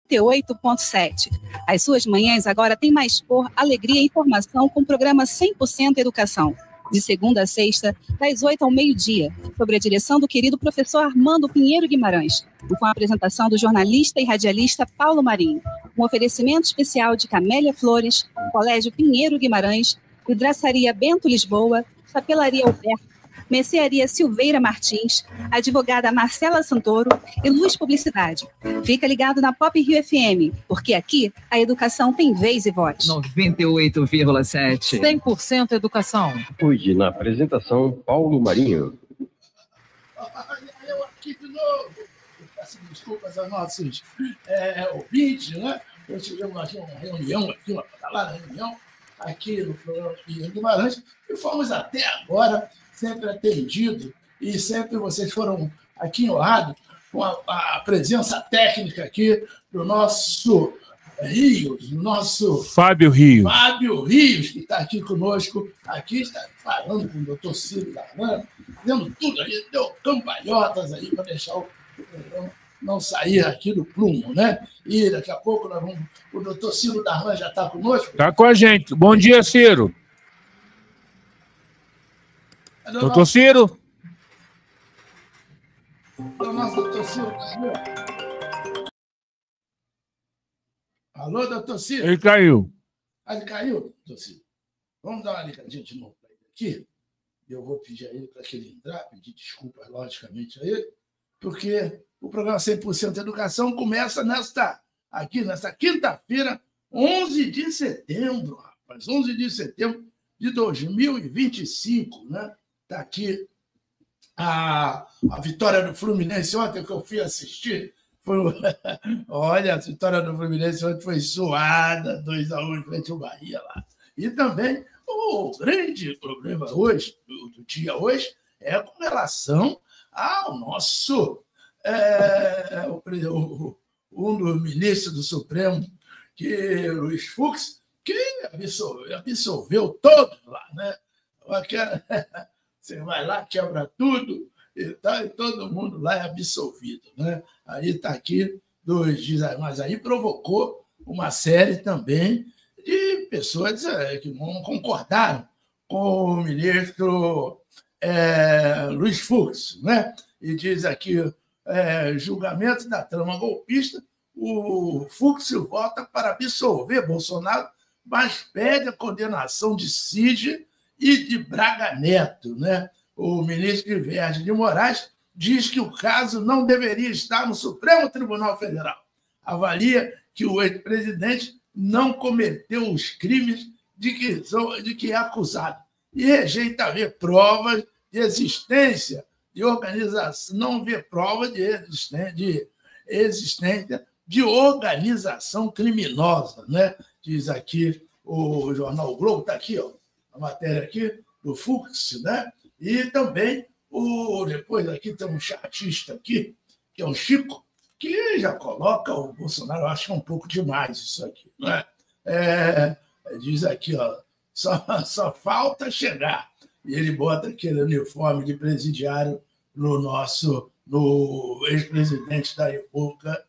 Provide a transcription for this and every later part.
98,7. As suas manhãs agora têm mais cor, alegria e informação com o programa 100% Educação. De segunda a sexta, das 8 ao meio-dia, sob a direção do querido professor Armando Pinheiro Guimarães, e com a apresentação do jornalista e radialista Paulo Marinho. Um oferecimento especial de Camélia Flores, Colégio Pinheiro Guimarães, Hidraçaria Bento Lisboa, Chapelaria Alberto, Mercearia Silveira Martins, advogada Marcela Santoro e Luz Publicidade. Fica ligado na Pop Rio FM, porque aqui a educação tem vez e voz. 98,7. 100% educação. Hoje, na apresentação, Paulo Marinho. Eu aqui de novo. Peço desculpas aos nossos ouvintes, né? Nós tivemos aqui uma reunião, uma reunião aqui no programa Pinheiro Guimarães e fomos até agora sempre atendidos e sempre vocês foram aqui honrados com a presença técnica aqui do nosso Rios, nosso Fábio Rios. Fábio Rios, que está aqui conosco, aqui está falando com o doutor Ciro Darlan, fazendo tudo aí, deu cambalhotas aí para deixar o programa não sair aqui do prumo, né? E daqui a pouco nós vamos, o doutor Ciro Darlan já está conosco. Está com a gente. Bom dia, Ciro. Doutor Ciro? O nosso doutor Ciro. Alô, doutor Ciro? Ele caiu. Ele caiu, doutor Ciro? Vamos dar uma ligadinha de novo para ele aqui. Eu vou pedir a ele para que ele entrar, pedir desculpas, logicamente, a ele, porque o programa 100% Educação começa nesta quinta-feira, 11 de setembro, rapaz. 11 de setembro de 2025, né? Está aqui a vitória do Fluminense ontem, que eu fui assistir. Olha, a vitória do Fluminense ontem foi suada, 2-1 em frente ao Bahia lá. E também o grande problema hoje, do dia hoje, é com relação ao nosso um dos ministros do Supremo, Luiz Fux, que absolveu todos lá, né? Você vai lá, quebra tudo, e todo mundo lá é absolvido, né? Aí está aqui 2 dias, mas aí provocou uma série também de pessoas que não concordaram com o ministro Luiz Fux, né? E diz aqui, julgamento da trama golpista, o Fux vota para absolver Bolsonaro, mas pede a condenação de Cid e de Braga Neto, né? O ministro Divergem de Moraes diz que o caso não deveria estar no Supremo Tribunal Federal. Avalia que o ex-presidente não cometeu os crimes de que é acusado e rejeita ver provas de existência de organização, não vê prova de existência de organização criminosa, né? Diz aqui o jornal o Globo, está aqui, ó, a matéria aqui do Fux, né? E também depois aqui tem um chartista aqui, que é o Chico, que já coloca o Bolsonaro, eu acho que é um pouco demais isso aqui, não é? Diz aqui, ó, só falta chegar. E ele bota aquele uniforme de presidiário no ex-presidente da República,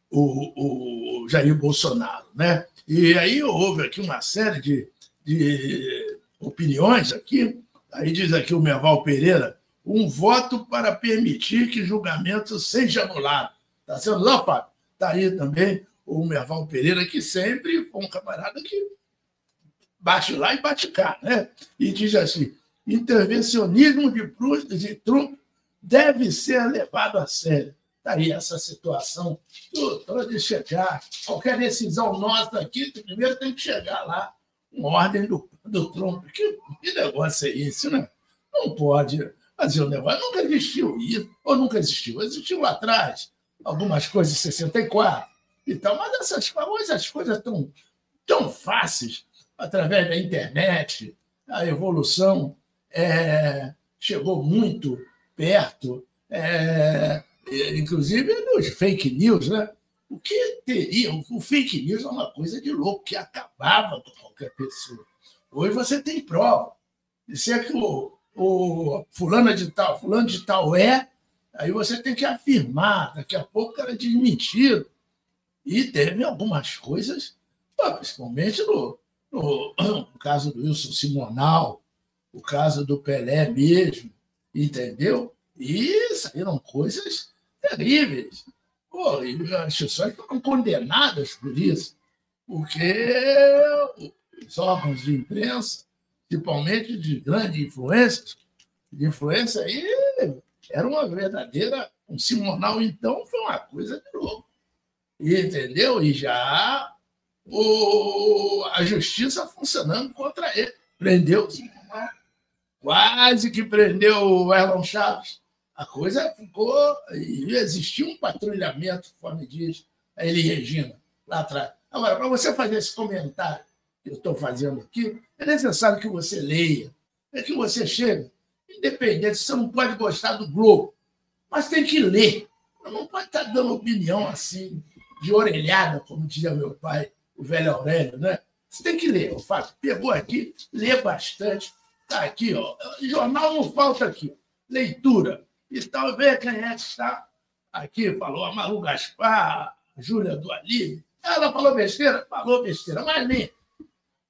o Jair Bolsonaro, né? E aí houve aqui uma série de opiniões aqui. Aí diz aqui o Merval Pereira, um voto para permitir que julgamento seja anulado. Está sendo lá, Fábio? Está aí também o Merval Pereira, que sempre foi um camarada que bate lá e bate cá, né? E diz assim, intervencionismo de Trump deve ser levado a sério. Está aí essa situação toda de chegar. Qualquer decisão nossa aqui, primeiro tem que chegar lá, uma ordem do Trump. Que negócio é esse, né? Não pode fazer um negócio. Nunca existiu isso, ou nunca existiu. Existiu lá atrás, algumas coisas em 64 e tal, mas essas coisas tão fáceis, através da internet, a evolução chegou muito perto, inclusive nos fake news, né? O que teria? O fake news é uma coisa de louco, que acabava com qualquer pessoa. Hoje você tem prova. Disser que o fulano de tal Aí você tem que afirmar, daqui a pouco era desmentido. E teve algumas coisas, principalmente no caso do Wilson Simonal, o caso do Pelé mesmo, entendeu? E saíram coisas terríveis. Pô, e as instituições foram condenadas por isso, porque os órgãos de imprensa, principalmente de grande influência aí, era uma verdadeira... Um Simonal, então, foi uma coisa de louco. Entendeu? E já a justiça funcionando contra ele. Prendeu, quase que prendeu o Erlon Chaves. A coisa ficou... E existia um patrulhamento, conforme diz a Elis Regina, lá atrás. Agora, para você fazer esse comentário que eu estou fazendo aqui, é necessário que você leia, é que você chegue, independente, você não pode gostar do Globo, mas tem que ler. Não pode estar dando opinião assim, de orelhada, como dizia meu pai, o velho Aurélio, né? Você tem que ler, Fábio. Pegou aqui, lê bastante. Está aqui, ó. Jornal não falta aqui. Leitura. E talvez quem é que está aqui, falou a Malu Gaspar, a Júlia do Alívio. Ela falou besteira? Falou besteira, mas lê.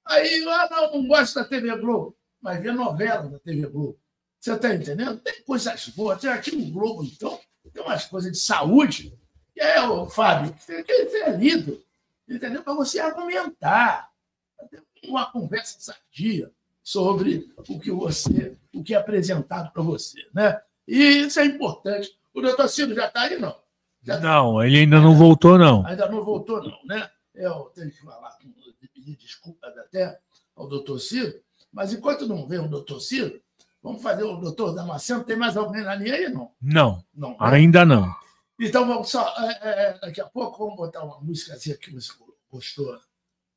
Aí, não gosto da TV Globo, mas vê novela da TV Globo. Você está entendendo? Tem coisas boas. Tem aqui no Globo, então, tem umas coisas de saúde. E é, Fábio, tem que ser lido, entendeu? Para você argumentar. Uma conversa sadia sobre o que é apresentado para você, né? E isso é importante. O doutor Ciro já está aí, não? Não, ele ainda não voltou, não. Ainda não voltou, não, né? Eu tenho que falar, pedir desculpas até ao doutor Ciro, mas enquanto não vem o doutor Ciro, vamos fazer o doutor Damasceno. Tem mais alguém na linha aí, não? Não, né? ainda não. Então, vamos só... daqui a pouco, vamos botar uma música assim que você gostou.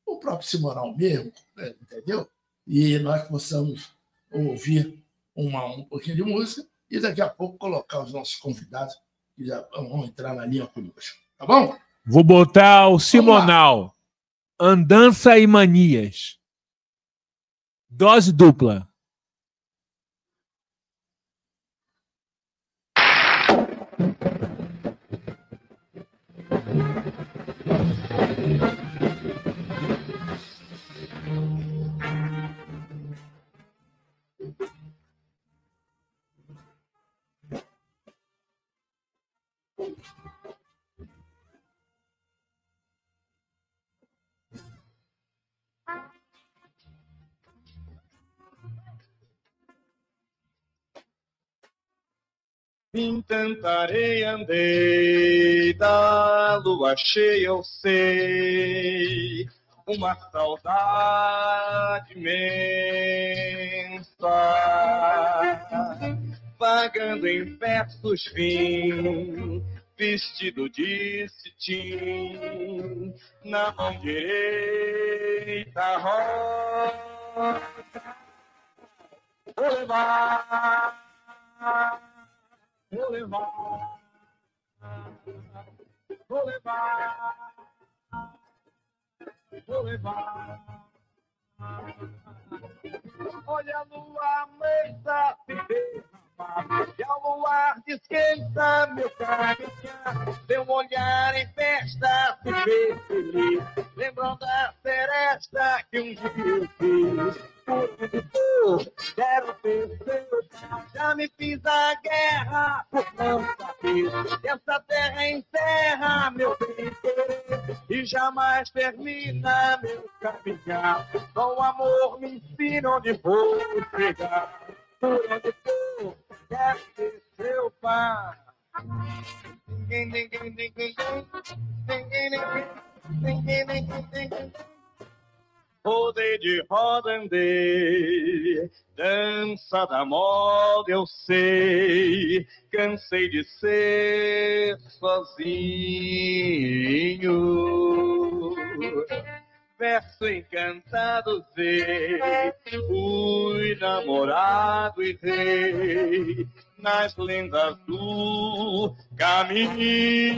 O próprio Simonal mesmo, entendeu? E nós possamos ouvir um pouquinho de música e daqui a pouco colocar os nossos convidados que já vão entrar na linha conosco. Tá bom? Vou botar o Simonal. Andança e Manias. Dose dupla. Em tanta areia andei, da lua cheia eu sei, uma saudade imensa, vagando em versos vim, vestido de cetim, na mão direita rosa, vou levar. Vou levar, vou levar, vou levar. Olha a lua mansa se derramar, e ao luar descansa meu caminhar. Seu olhar em festa se vê feliz, lembrando da seresta que um dia eu fiz. Quero ter seu, já me fiz a guerra por não saber que essa terra encerra meu bem e jamais termina meu caminhar. Só o amor me ensina onde vou chegar. Por onde for, quero ser seu pai. Rodei de roda andei, dança da moda eu sei, cansei de ser sozinho. Verso encantado sei, fui namorado e rei, nas lendas do caminho.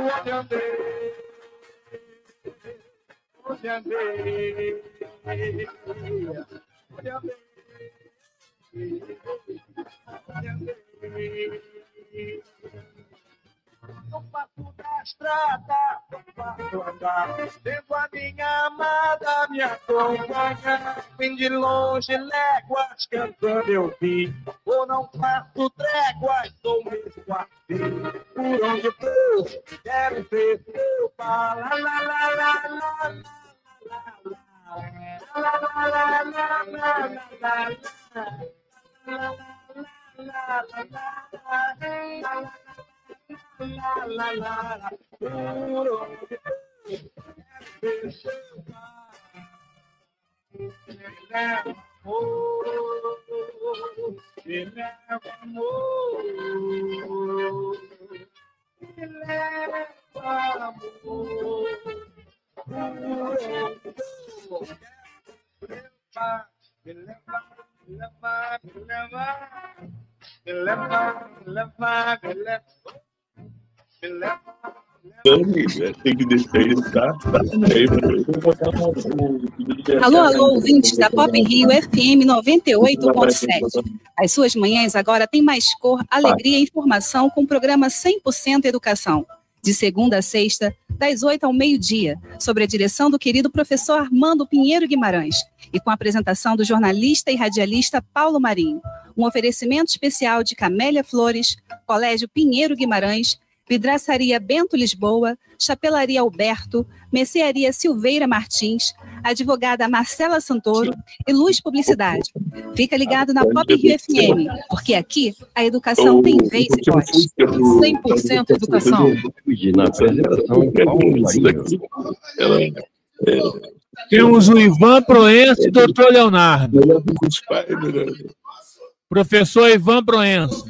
Onde andei, onde andei, onde andei, No passo da estrada, no passo andar, vendo a minha amada me acompanhar. Vim de longe, léguas, cantando eu vi. Ou não faço tréguas, sou mesmo assim. Por onde for, quero ver seu pá. La la la la la la la la la la. Por onde ver seu pai, me leva amor, me leva amor, me leva amor. Por onde me leva, me leva, me leva, me leva, me leva, me leva. Tem que deixar ele tá? Alô, alô, ouvintes da Pop Rio FM 98.7. As suas manhãs agora têm mais cor, alegria e informação com o programa 100% Educação. De segunda a sexta, das 8 ao meio-dia, sob a direção do querido professor Armando Pinheiro Guimarães e com a apresentação do jornalista e radialista Paulo Marinho. Um oferecimento especial de Camélia Flores, Colégio Pinheiro Guimarães, Vidraçaria Bento Lisboa, Chapelaria Alberto, Mercearia Silveira Martins, Advogada Marcela Santoro e Luz Publicidade. Fica ligado na Pop Rio FM, porque aqui a educação tem vez e voz. 100% educação. Na apresentação, Paulo Marinho. Temos o Ivan Proença e o doutor Leonardo. Professor Ivan Proença.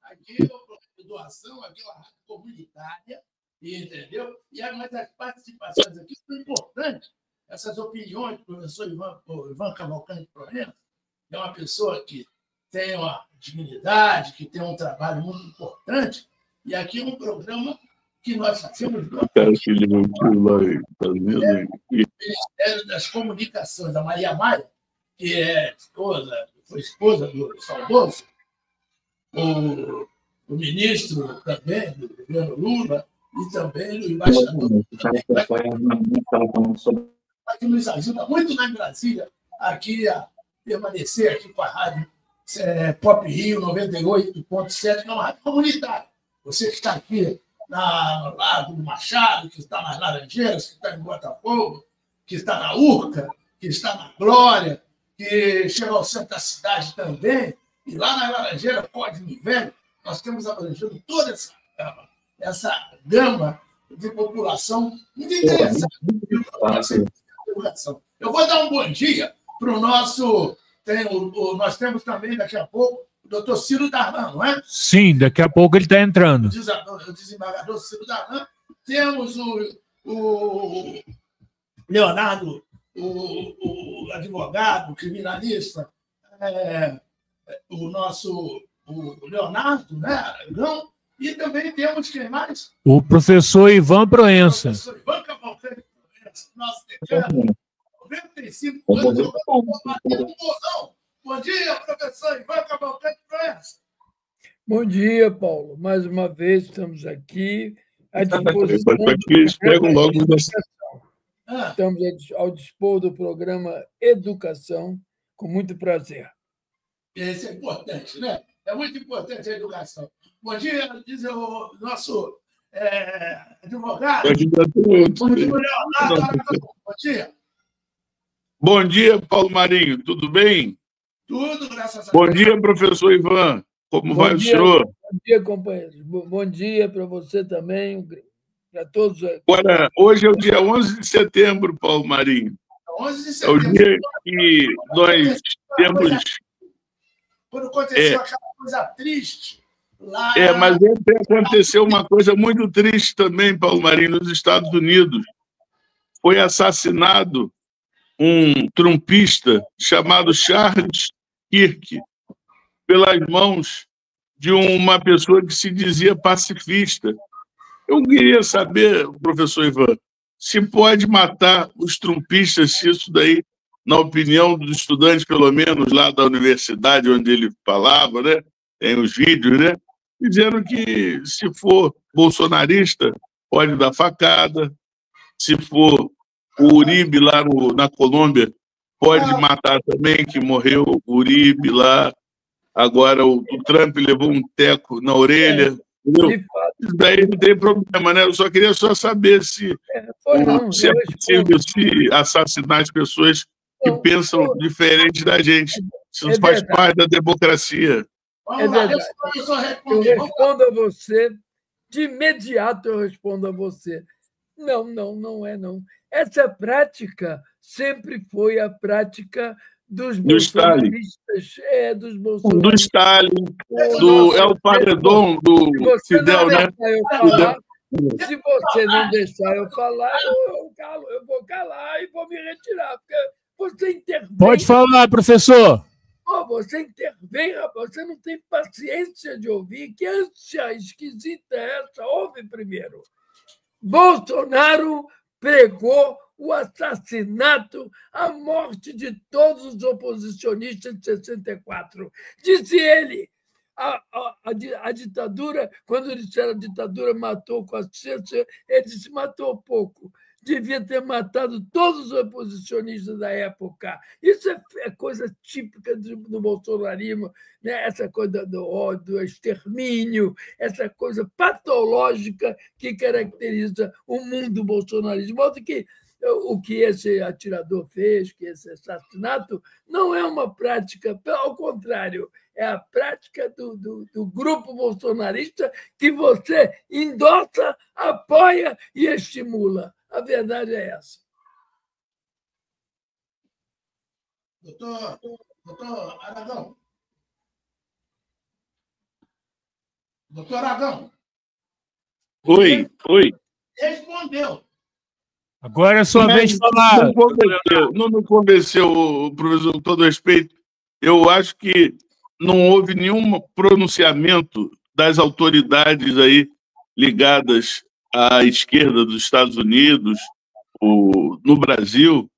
Aqui é doação, aqui é uma rádio comunitária, entendeu? Mas as participações aqui são importantes. Essas opiniões do professor Ivan Cavalcante Proença é uma pessoa que tem uma dignidade, que tem um trabalho muito importante, e aqui é um programa que nós fazemos no Ministério das Comunicações, a Maria Maia, que foi esposa do saudoso, o ministro também do governo Lula e também do embaixador. Que nos ajuda muito lá em Brasília, aqui a permanecer aqui com a rádio Pop Rio 98.7, que é uma rádio comunitária. Você que está aqui no Lago do Machado, que está nas Laranjeiras, que está em Botafogo, que está na Urca, que está na Glória, que chega ao centro da cidade também, e lá na Laranjeira, Código Velho, nós temos abrangido toda essa gama de população muito interessante. Eu vou dar um bom dia para o nosso... Nós temos também, daqui a pouco, o doutor Ciro Darlan, não é? Sim, daqui a pouco ele está entrando. O desembargador Ciro Darlan. Temos o Leonardo, o advogado, o criminalista, o Leonardo, né? E também temos quem mais? O professor Ivan Proença. O professor Ivan Cavalcante Proença, nosso decano, 95 anos, batendo um bolão. Bom dia, professor Ivan Cavalcante Proença. Bom dia, Paulo. Mais uma vez estamos aqui à disposição. Estamos ao dispor do programa Educação, com muito prazer. Isso é importante, né? É muito importante a educação. Bom dia, diz o nosso advogado. Bom dia, Leonardo. Bom dia. Bom dia, Paulo Marinho. Tudo bem? Tudo, graças a Deus. Bom dia, professor Ivan. Como vai o senhor? Bom dia, companheiros. Bom dia para você também, para todos. Agora, hoje é o dia 11 de setembro, Paulo Marinho. 11 de setembro. É o dia que nós temos... Quando aconteceu aquela coisa triste lá... Mas ontem aconteceu uma coisa muito triste também, Paulo Marinho, nos Estados Unidos. Foi assassinado um trumpista chamado Charles Kirk, pelas mãos de uma pessoa que se dizia pacifista. Eu queria saber, professor Ivan, se pode matar os trumpistas, se isso daí, na opinião dos estudantes, pelo menos lá da universidade onde ele falava, né? Tem os vídeos, né? Dizendo que se for bolsonarista, pode dar facada, se for o Uribe lá na Colômbia, pode matar também, que morreu o Uribe lá. Agora o Trump levou um teco na orelha. Isso daí não tem problema, né? Eu só queria saber se é possível se assassinar as pessoas que pensam diferente da gente. Se isso faz parte da democracia. É verdade. Eu respondo a você, de imediato eu respondo a você. Não é não. Essa prática sempre foi a prática dos bolsonaristas. Dos bolsonaristas. Do Stalin, do El Paredón, do Fidel, né? Se você não deixar eu falar, eu vou calar e vou me retirar, porque você intervém. Pode falar, professor. Você intervém, rapaz, você não tem paciência de ouvir. Que ânsia esquisita é essa? Ouve primeiro. Bolsonaro pregou o assassinato, a morte de todos os oposicionistas de 64. Disse ele, a ditadura, quando ele disse que a ditadura matou com a ciência, ele disse matou pouco. Devia ter matado todos os oposicionistas da época. Isso é coisa típica do bolsonarismo, né? Essa coisa do ódio, do extermínio, essa coisa patológica que caracteriza o mundo bolsonarista. De modo que o que esse atirador fez, que esse assassinato, não é uma prática, ao contrário, é a prática do grupo bolsonarista que você endossa, apoia e estimula. A verdade é essa. Doutor Aragão. Doutor Aragão. Oi. Respondeu. Agora é sua vez de falar. Não me convenceu, professor, com todo respeito. Eu acho que não houve nenhum pronunciamento das autoridades aí ligadas à esquerda dos Estados Unidos, no Brasil,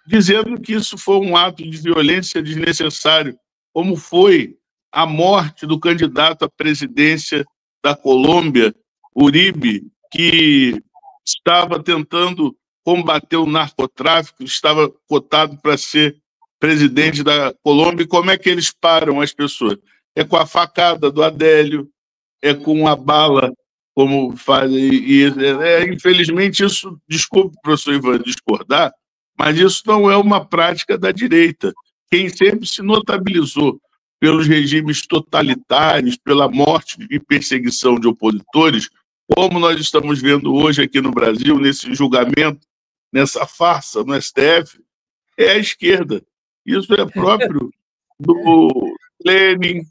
dizendo que isso foi um ato de violência desnecessário, como foi a morte do candidato à presidência da Colômbia, Uribe, que estava tentando combater o narcotráfico, estava cotado para ser presidente da Colômbia. E como é que eles param as pessoas? É com a facada do Adélio, é com a bala, como fazem. Infelizmente, isso, desculpe, professor Ivan, discordar, mas isso não é uma prática da direita. Quem sempre se notabilizou pelos regimes totalitários, pela morte e perseguição de opositores, como nós estamos vendo hoje aqui no Brasil, nesse julgamento, nessa farsa no STF, é a esquerda. Isso é próprio do Lenin,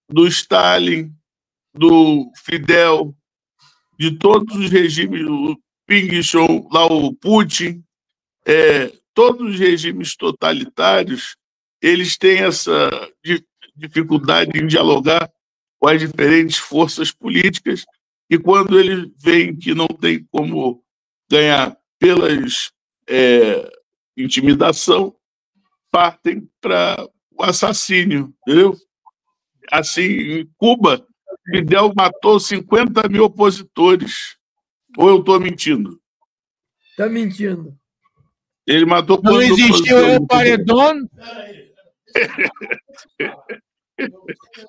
do Stalin, do Fidel, de todos os regimes, o Ping Chong, lá o Putin, todos os regimes totalitários, eles têm essa dificuldade em dialogar com as diferentes forças políticas, e quando eles veem que não tem como ganhar pelas intimidação, partem para o assassínio, entendeu? Assim, em Cuba, Fidel matou 50 mil opositores. Ou eu estou mentindo? Está mentindo. Ele matou... Não existiu o paredão?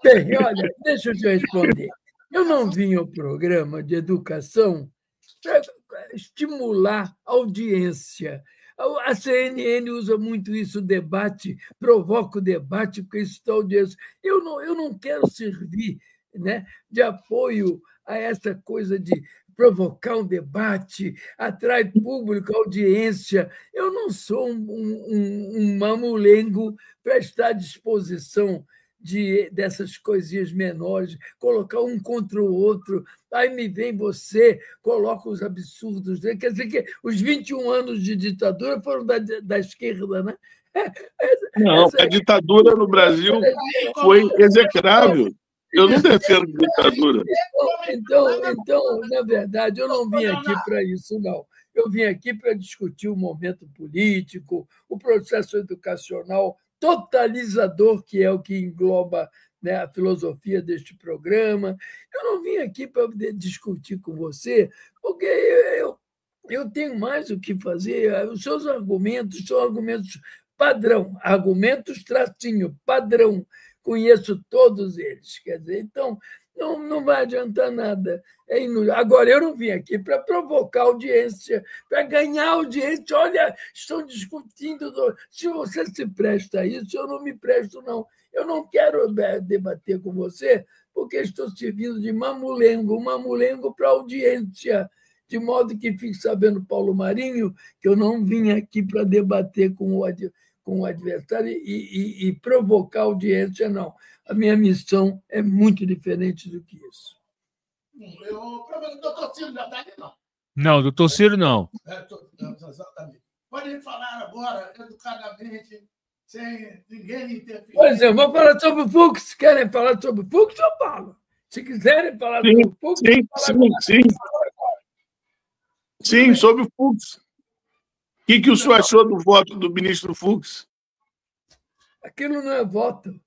Bem, olha, deixa eu te responder. Eu não vim ao programa de educação para estimular a audiência. A CNN usa muito isso, o debate, provoca o debate com isso da audiência. Eu não quero servir, né, de apoio a essa coisa de provocar um debate, atrai público, audiência. Eu não sou um mamulengo para estar à disposição dessas coisinhas menores, colocar um contra o outro. Aí me vem você, coloca os absurdos. Quer dizer que os 21 anos de ditadura foram da esquerda, né? Não, a ditadura no Brasil foi execrável. Eu não defendo ditadura. Então, na verdade, eu não vim aqui para isso, não. Eu vim aqui para discutir o momento político, o processo educacional totalizador, que é o que engloba, né, a filosofia deste programa. Eu não vim aqui para discutir com você, porque eu tenho mais o que fazer. Os seus argumentos são argumentos padrão, argumentos tracinho, padrão. Conheço todos eles. Quer dizer, então, não vai adiantar nada. É inútil. Agora, eu não vim aqui para provocar audiência, para ganhar audiência. Olha, estão discutindo. Se você se presta a isso, eu não me presto, não. Eu não quero debater com você, porque estou servindo de mamulengo para audiência. De modo que fique sabendo, Paulo Marinho, que eu não vim aqui para debater com o adversário e provocar audiência, não. A minha missão é muito diferente do que isso. O doutor Ciro já está ali, não? Não, doutor Ciro não. Exatamente. Pode falar agora, educadamente, sem ninguém interferir. Por exemplo, vamos falar sobre o Fux. Querem falar sobre o Fux? Eu falo. Se quiserem falar sobre o Fux, sim, sobre o Fux. O que o senhor achou do voto do ministro Fux? Aquilo não é voto.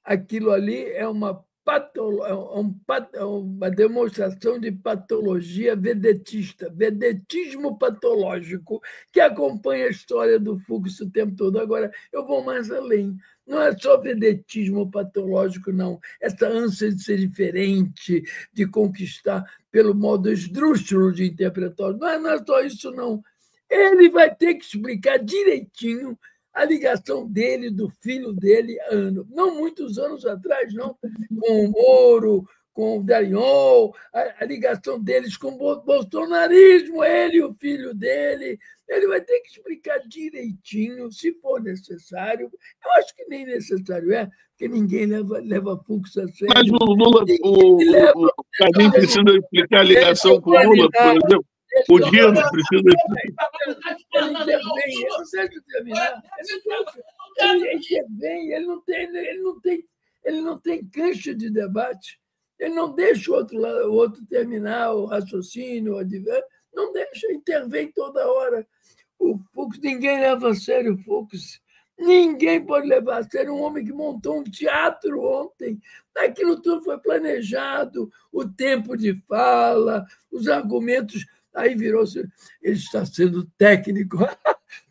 Aquilo ali é uma demonstração de patologia vedetista, vedetismo patológico, que acompanha a história do Fux o tempo todo. Agora, eu vou mais além. Não é só vedetismo patológico, não. Essa ânsia de ser diferente, de conquistar pelo modo esdrúxulo de interpretar. Não é só isso, não. Ele vai ter que explicar direitinho a ligação dele, do filho dele, não muitos anos atrás, não, com o Moro, com o Dallagnol, a ligação deles com o bolsonarismo, ele e o filho dele. Ele vai ter que explicar direitinho, se for necessário. Eu acho que nem necessário é, porque ninguém leva Fux a sério. Mas o Lula, o Cadinho precisa explicar a ligação com o Lula, por exemplo. O Dino precisa. Ele não tem cancha de debate. Ele não deixa o outro terminar o raciocínio, não deixa, intervém toda hora. O Fux, ninguém leva a sério o Fux. Ninguém pode levar a sério um homem que montou um teatro ontem. Aquilo tudo foi planejado, o tempo de fala, os argumentos. Aí virou-se, ele está sendo técnico.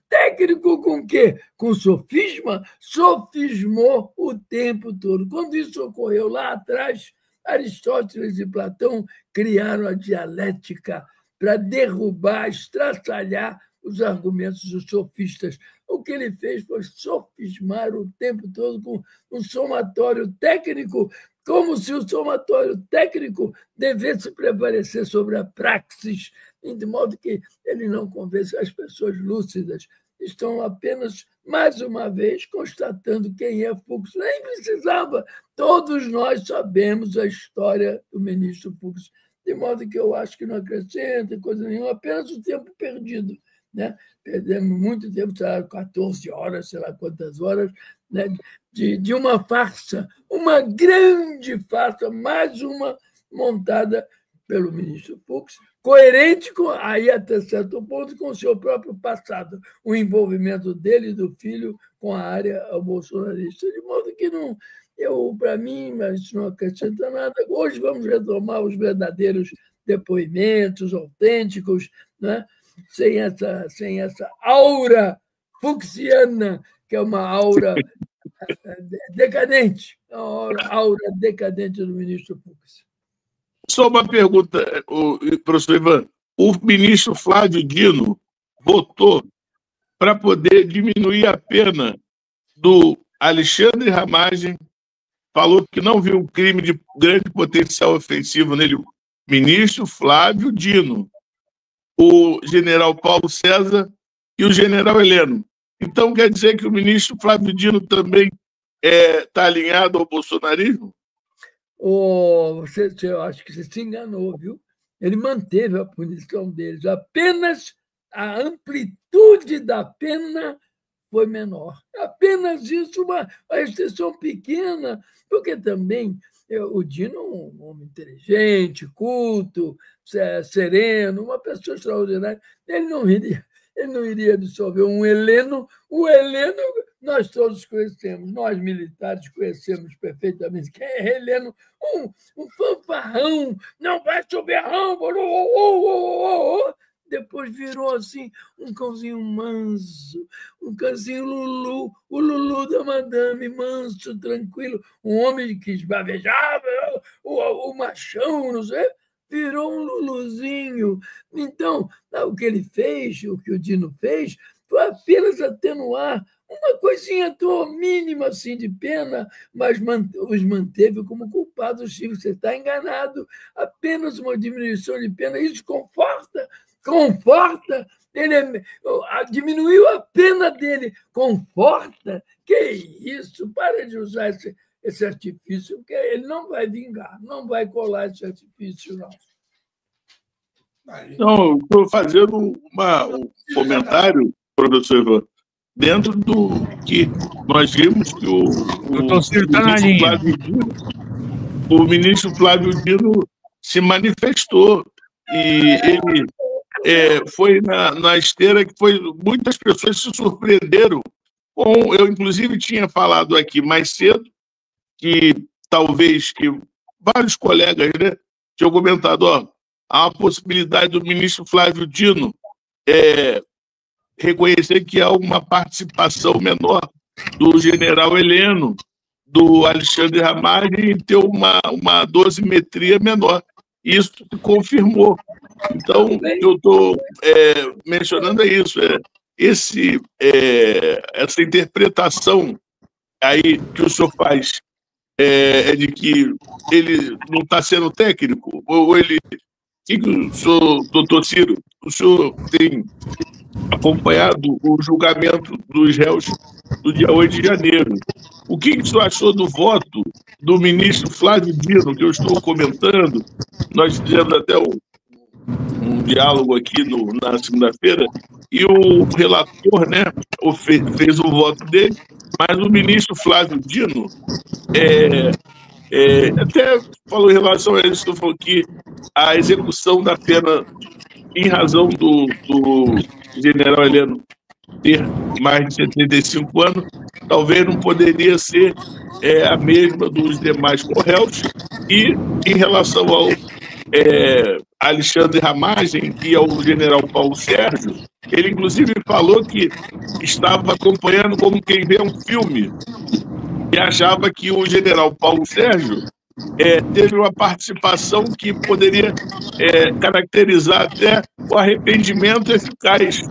Técnico com o quê? Com sofisma? Sofismou o tempo todo. Quando isso ocorreu lá atrás, Aristóteles e Platão criaram a dialética para derrubar, estraçalhar os argumentos dos sofistas. O que ele fez foi sofismar o tempo todo com um somatório técnico, como se o somatório técnico devesse prevalecer sobre a praxis, de modo que ele não convence as pessoas lúcidas. Estão apenas, mais uma vez, constatando quem é Fux. Nem precisava. Todos nós sabemos a história do ministro Fux, de modo que eu acho que não acrescenta coisa nenhuma, apenas o tempo perdido. Né? Perdemos muito tempo, 14 horas, sei lá quantas horas, né? de uma farsa, uma grande farsa, mais uma montada pelo ministro Fux, coerente com, aí até certo ponto, com o seu próprio passado, o envolvimento dele e do filho com a área bolsonarista, de modo que não, para mim, isso não acrescenta nada. Hoje vamos retomar os verdadeiros depoimentos autênticos, né? sem essa aura fuxiana, que é uma aura decadente, a aura decadente do ministro Fux. Só uma pergunta, professor Ivan. O ministro Flávio Dino votou para poder diminuir a pena do Alexandre Ramagem, falou que não viu um crime de grande potencial ofensivo nele. Ministro Flávio Dino, o general Paulo César e o general Heleno. Então, quer dizer que o ministro Flávio Dino também está alinhado ao bolsonarismo? Eu acho que você se enganou, viu? Ele manteve a punição deles. Apenas a amplitude da pena foi menor. Apenas isso, uma exceção pequena, porque também O Dino é um homem inteligente, culto, sereno, uma pessoa extraordinária. Ele não iria absolver um Heleno. O Heleno nós todos conhecemos, nós militares conhecemos perfeitamente quem é Heleno, um fanfarrão, não vai subir a rampa, depois virou assim um cãozinho manso, um cãozinho Lulu, o Lulu da madame, manso, tranquilo, um homem que esbavejava, o machão, não sei, virou um Luluzinho. Então, o que ele fez, o que o Dino fez, foi apenas atenuar uma coisinha mínima assim de pena, mas os manteve como culpados. Chico, você está enganado. Apenas uma diminuição de pena, isso conforta. Ele diminuiu a pena dele. Conforta? Que isso? Para de usar esse artifício, porque ele não vai vingar, não vai colar esse artifício, não. Não, estou fazendo um comentário, professor Ivan, dentro do que nós vimos que o ministro Flávio Dino se manifestou e ele foi na esteira que muitas pessoas se surpreenderam com. Eu, inclusive, tinha falado aqui mais cedo que talvez que vários colegas, né, tinham comentado, há a possibilidade do ministro Flávio Dino reconhecer que há uma participação menor do general Heleno, do Alexandre Ramagem, e ter uma dosimetria menor. Isso se confirmou. Então, eu estou mencionando isso. Essa interpretação aí que o senhor faz de que ele não está sendo técnico, ou ele... O senhor, doutor Ciro, o senhor tem acompanhado o julgamento dos réus do dia 8 de janeiro. O que o senhor achou do voto do ministro Flávio Dino, que eu estou comentando? Nós fizemos até um diálogo aqui na segunda-feira, e o relator, né, fez o voto dele, mas o ministro Flávio Dino até falou em relação a isso, falou que a execução da pena, em razão do general Heleno ter mais de 75 anos, talvez não poderia ser a mesma dos demais réus. E em relação ao Alexandre Ramagem e ao general Paulo Sérgio, ele inclusive falou que estava acompanhando como quem vê um filme e achava que o general Paulo Sérgio teve uma participação que poderia caracterizar até o arrependimento eficaz.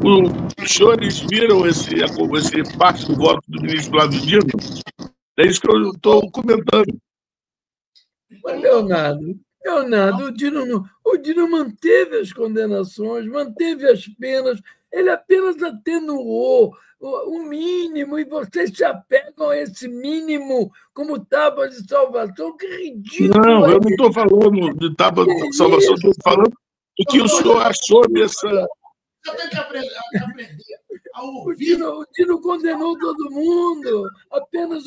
Os senhores viram esse parte do voto do ministro Flávio Dino? É isso que eu estou comentando. Leonardo, o Dino manteve as condenações, manteve as penas, ele apenas atenuou o mínimo, e vocês se apegam a esse mínimo como tábua de salvação. Que ridículo! Não, eu não estou falando de tábua de salvação, estou falando do que o senhor achou dessa... Você tem que aprender a ouvir. O Dino condenou todo mundo, apenas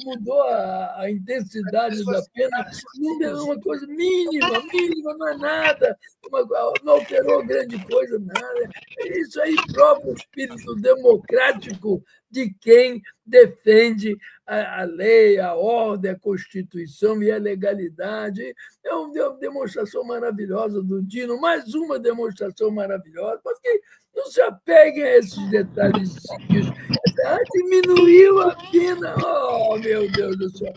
mudou a intensidade da pena, uma coisa mínima, não é nada, não alterou grande coisa, nada. Isso aí prova o espírito democrático de quem defende a lei, a ordem, a Constituição e a legalidade. É uma demonstração maravilhosa do Dino, mais uma demonstração maravilhosa, porque não se apeguem a esses detalhes. Diminuiu a pena. Oh, meu Deus do céu.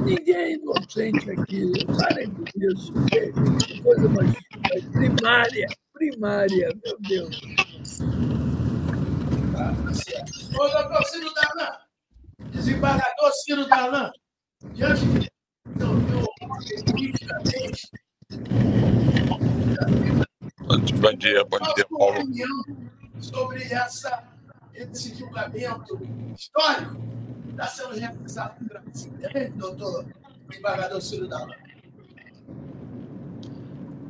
Ninguém é inocente aqui. Parem com isso. Coisa mais primária, meu Deus. Ô, doutor Ciro Darlan, desembargador Ciro Darlan, diante do Bom dia, Paulo. Sobre esse julgamento histórico que está sendo realizado no Brasil, doutor desembargador Ciro Darlan.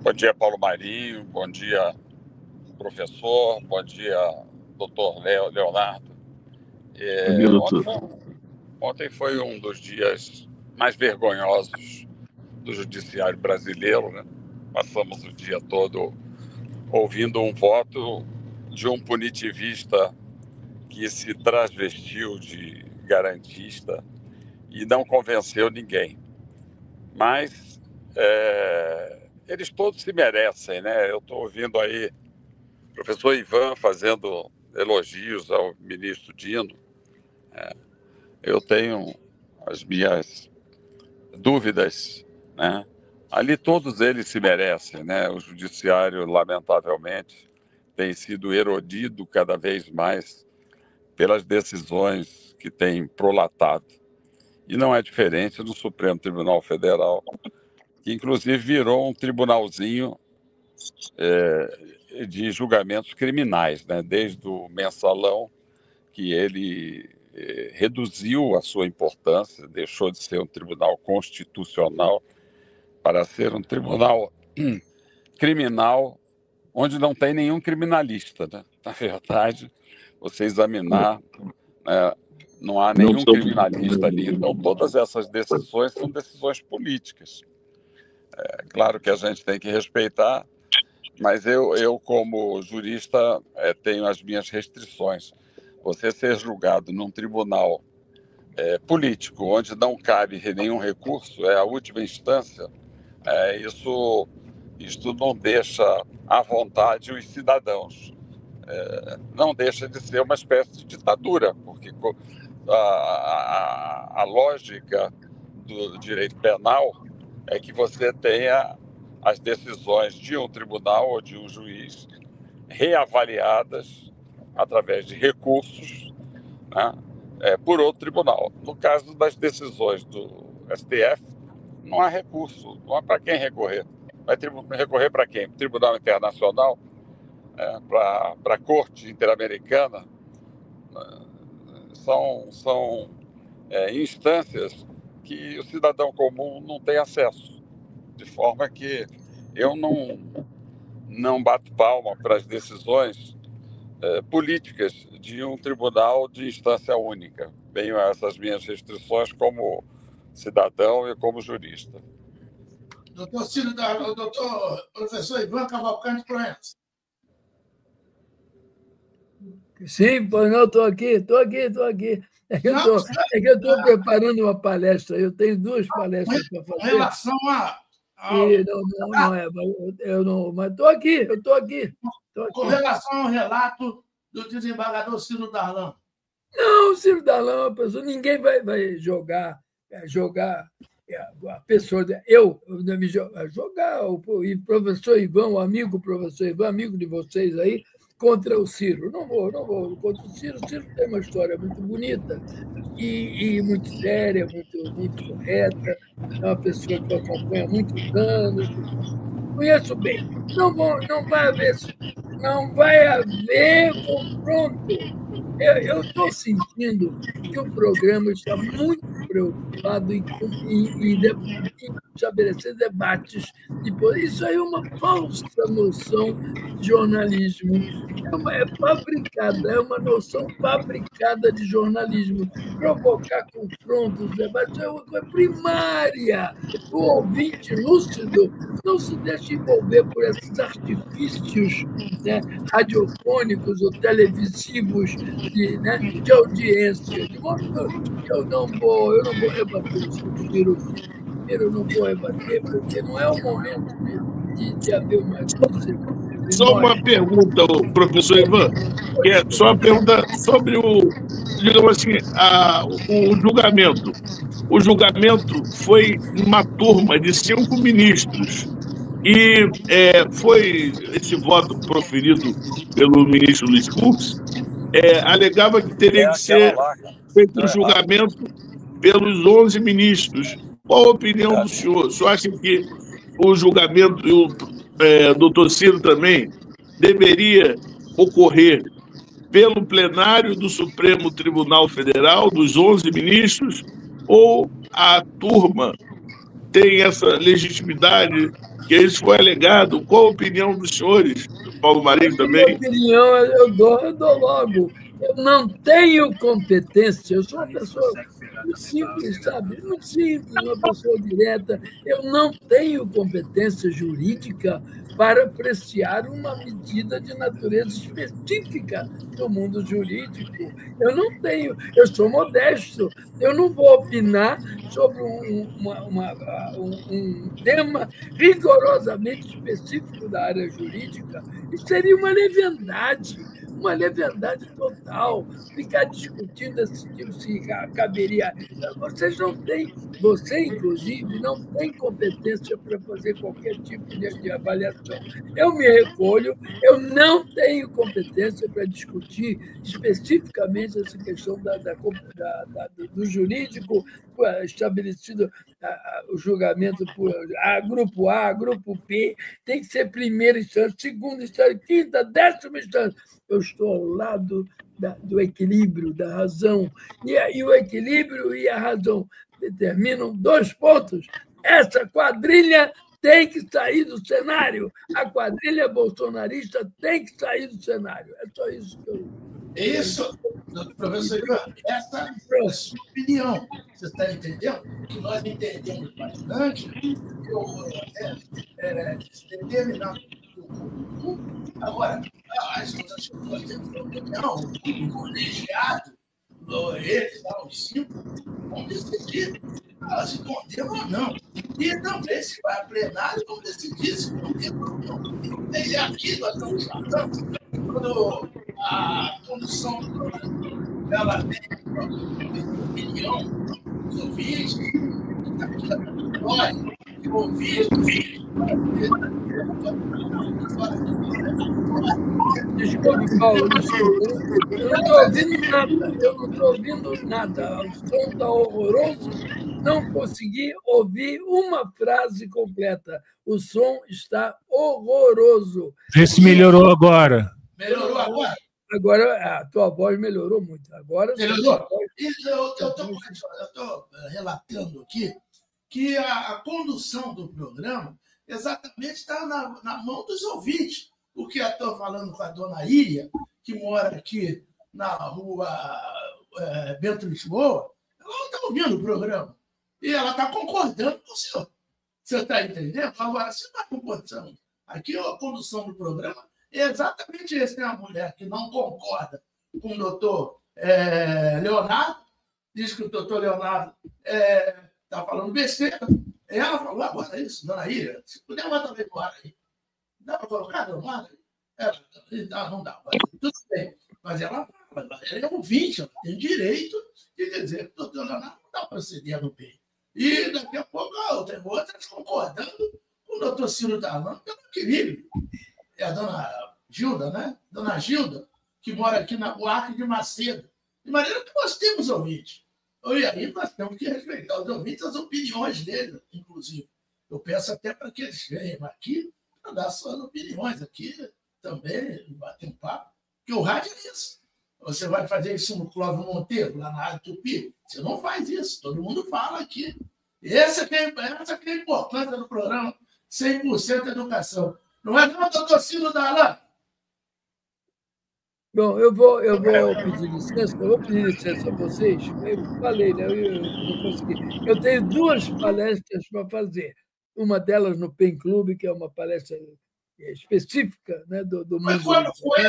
Bom dia, Paulo Marinho. Bom dia, professor. Bom dia, doutor Leonardo. Ontem foi um dos dias mais vergonhosos do judiciário brasileiro, né? Passamos o dia todo ouvindo um voto de um punitivista que se transvestiu de garantista e não convenceu ninguém. Mas eles todos se merecem, né? Eu estou ouvindo aí o professor Ivan fazendo elogios ao ministro Dino. Eu tenho as minhas dúvidas, né? Ali todos eles se merecem, né? O judiciário, lamentavelmente, tem sido erodido cada vez mais pelas decisões que tem prolatado. E não é diferente do Supremo Tribunal Federal, que inclusive virou um tribunalzinho de julgamentos criminais, né? Desde o mensalão, que ele reduziu a sua importância, deixou de ser um tribunal constitucional para ser um tribunal criminal, onde não tem nenhum criminalista, né? Na verdade, você examinar, não há nenhum criminalista ali. Então, todas essas decisões são decisões políticas. Claro que a gente tem que respeitar, mas eu como jurista, tenho as minhas restrições. Você ser julgado num tribunal político, onde não cabe nenhum recurso, é a última instância, isso não deixa à vontade os cidadãos. Não deixa de ser uma espécie de ditadura, porque a lógica do direito penal é que você tenha as decisões de um tribunal ou de um juiz reavaliadas através de recursos, né, por outro tribunal. No caso das decisões do STF, não há recurso, não há para quem recorrer. Vai recorrer para quem? Para o Tribunal Internacional? Para a Corte Interamericana? São instâncias que o cidadão comum não tem acesso. De forma que eu não bato palma para as decisões políticas de um tribunal de instância única. Tenho essas minhas restrições como cidadão e como jurista. Doutor professor Ivan Cavalcante Proença. Sim, pois não, estou aqui. É que eu estou preparando uma palestra, eu tenho 2 palestras para fazer. Com relação mas estou aqui. Com relação ao relato do desembargador Ciro Darlan. Não, Ciro Darlan é uma pessoa, ninguém vai jogar a pessoa. Eu me jogar o professor Ivan, o amigo professor Ivan, amigo de vocês aí, contra o Ciro. Não vou contra o Ciro. O Ciro tem uma história muito bonita e muito séria, muito correta. É uma pessoa que eu acompanho há muitos anos. Conheço bem. Não vai haver confronto. Eu estou sentindo que o programa está muito preocupado em estabelecer debates. Isso aí é uma falsa noção de jornalismo. É uma noção fabricada de jornalismo. Provocar confrontos, debates é uma coisa primária. O ouvinte lúcido não se deixa envolver por esses artifícios, né, radiofônicos ou televisivos de audiência. De modo que eu não vou rebater o Ciro. Eu não vou rebater, porque não é o momento de haver uma coisa. Só uma pergunta, professor Ivan, que é só uma pergunta sobre digamos assim, o julgamento. O julgamento foi uma turma de 5 ministros. E foi esse voto proferido pelo ministro Luiz Fux, alegava que teria que ser feito um julgamento pelos 11 ministros. Qual a opinião do senhor? O senhor acha que o julgamento, e o doutor Ciro também, deveria ocorrer pelo plenário do Supremo Tribunal Federal, dos 11 ministros, ou a turma tem essa legitimidade, que isso foi alegado? Qual a opinião dos senhores? Paulo Marinho também? Minha opinião, eu dou logo. Eu não tenho competência, eu sou uma pessoa muito simples, sabe? Muito simples, uma pessoa direta. Eu não tenho competência jurídica para apreciar uma medida de natureza específica do mundo jurídico. Eu não tenho, eu sou modesto, eu não vou opinar sobre um tema rigorosamente específico da área jurídica. Isso seria uma leviandade total, ficar discutindo se caberia. Vocês não têm, você, inclusive, não tem competência para fazer qualquer tipo de avaliação. Eu me recolho, eu não tenho competência para discutir especificamente essa questão do jurídico estabelecido o julgamento por grupo A, grupo B, tem que ser primeira instância, segunda instância, quinta, 10ª instância. Eu estou ao lado do equilíbrio, da razão. E o equilíbrio e a razão determinam 2 pontos. Essa quadrilha tem que sair do cenário. A quadrilha bolsonarista tem que sair do cenário. É só isso que eu... Isso, professor Ivan, essa é a sua opinião. Você está entendendo? Que nós entendemos bastante, determinado. Agora, as outras pessoas têm uma opinião, o colegiado, eles, os 5, vão decidir se condemnam ou não. E também, se vai a plenário, vão decidir se condemnam ou não. E aqui nós estamos falando, quando a condução do programa ela tem opinião dos ouvintes, que ouvintes, Desculpe, Paulo, eu não estou ouvindo nada, eu não estou ouvindo nada. O som está horroroso, não consegui ouvir uma frase completa. O som está horroroso. Vê se melhorou agora. Melhorou agora? Agora a tua voz melhorou muito. Agora melhorou? Eu estou relatando aqui que a condução do programa exatamente está na mão dos ouvintes. O que eu estou falando com a dona Iria, que mora aqui na rua Bento Lisboa, ela não está ouvindo o programa. E ela está concordando com o senhor. Você está entendendo? Agora, se não é concordando, aqui a condução do programa é exatamente esse. Tem uma mulher que não concorda com o doutor Leonardo, diz que o doutor Leonardo está falando besteira. Ela falou agora isso, dona Iria, se puder, ela também para aí. Dá para colocar, Leonardo? Não dá. Tudo bem. Mas ela fala, ela é ouvinte, ela tem direito de dizer que o doutor Leonardo não está procedendo bem. E daqui a pouco tem outras concordando com o doutor Ciro Darlan pelo equilíbrio. É a dona Gilda, né? Dona Gilda, que mora aqui na Buarque de Macedo. De maneira que nós temos ouvintes. E aí nós temos que respeitar os ouvintes, as opiniões deles, inclusive. Eu peço até para que eles venham aqui para dar suas opiniões aqui também, bater um papo. Porque o rádio é isso. Você vai fazer isso no Clóvis Monteiro, lá na Rádio Tupi? Você não faz isso. Todo mundo fala aqui. Essa que é a importância do programa 100% Educação. Não é não, doutor Ciro Darlan? Bom, eu vou pedir licença a vocês. Eu falei, né? Eu não consegui. Eu tenho 2 palestras para fazer. Uma delas no PEN Clube, que é uma palestra específica, né, do mundo. Mas quando foi?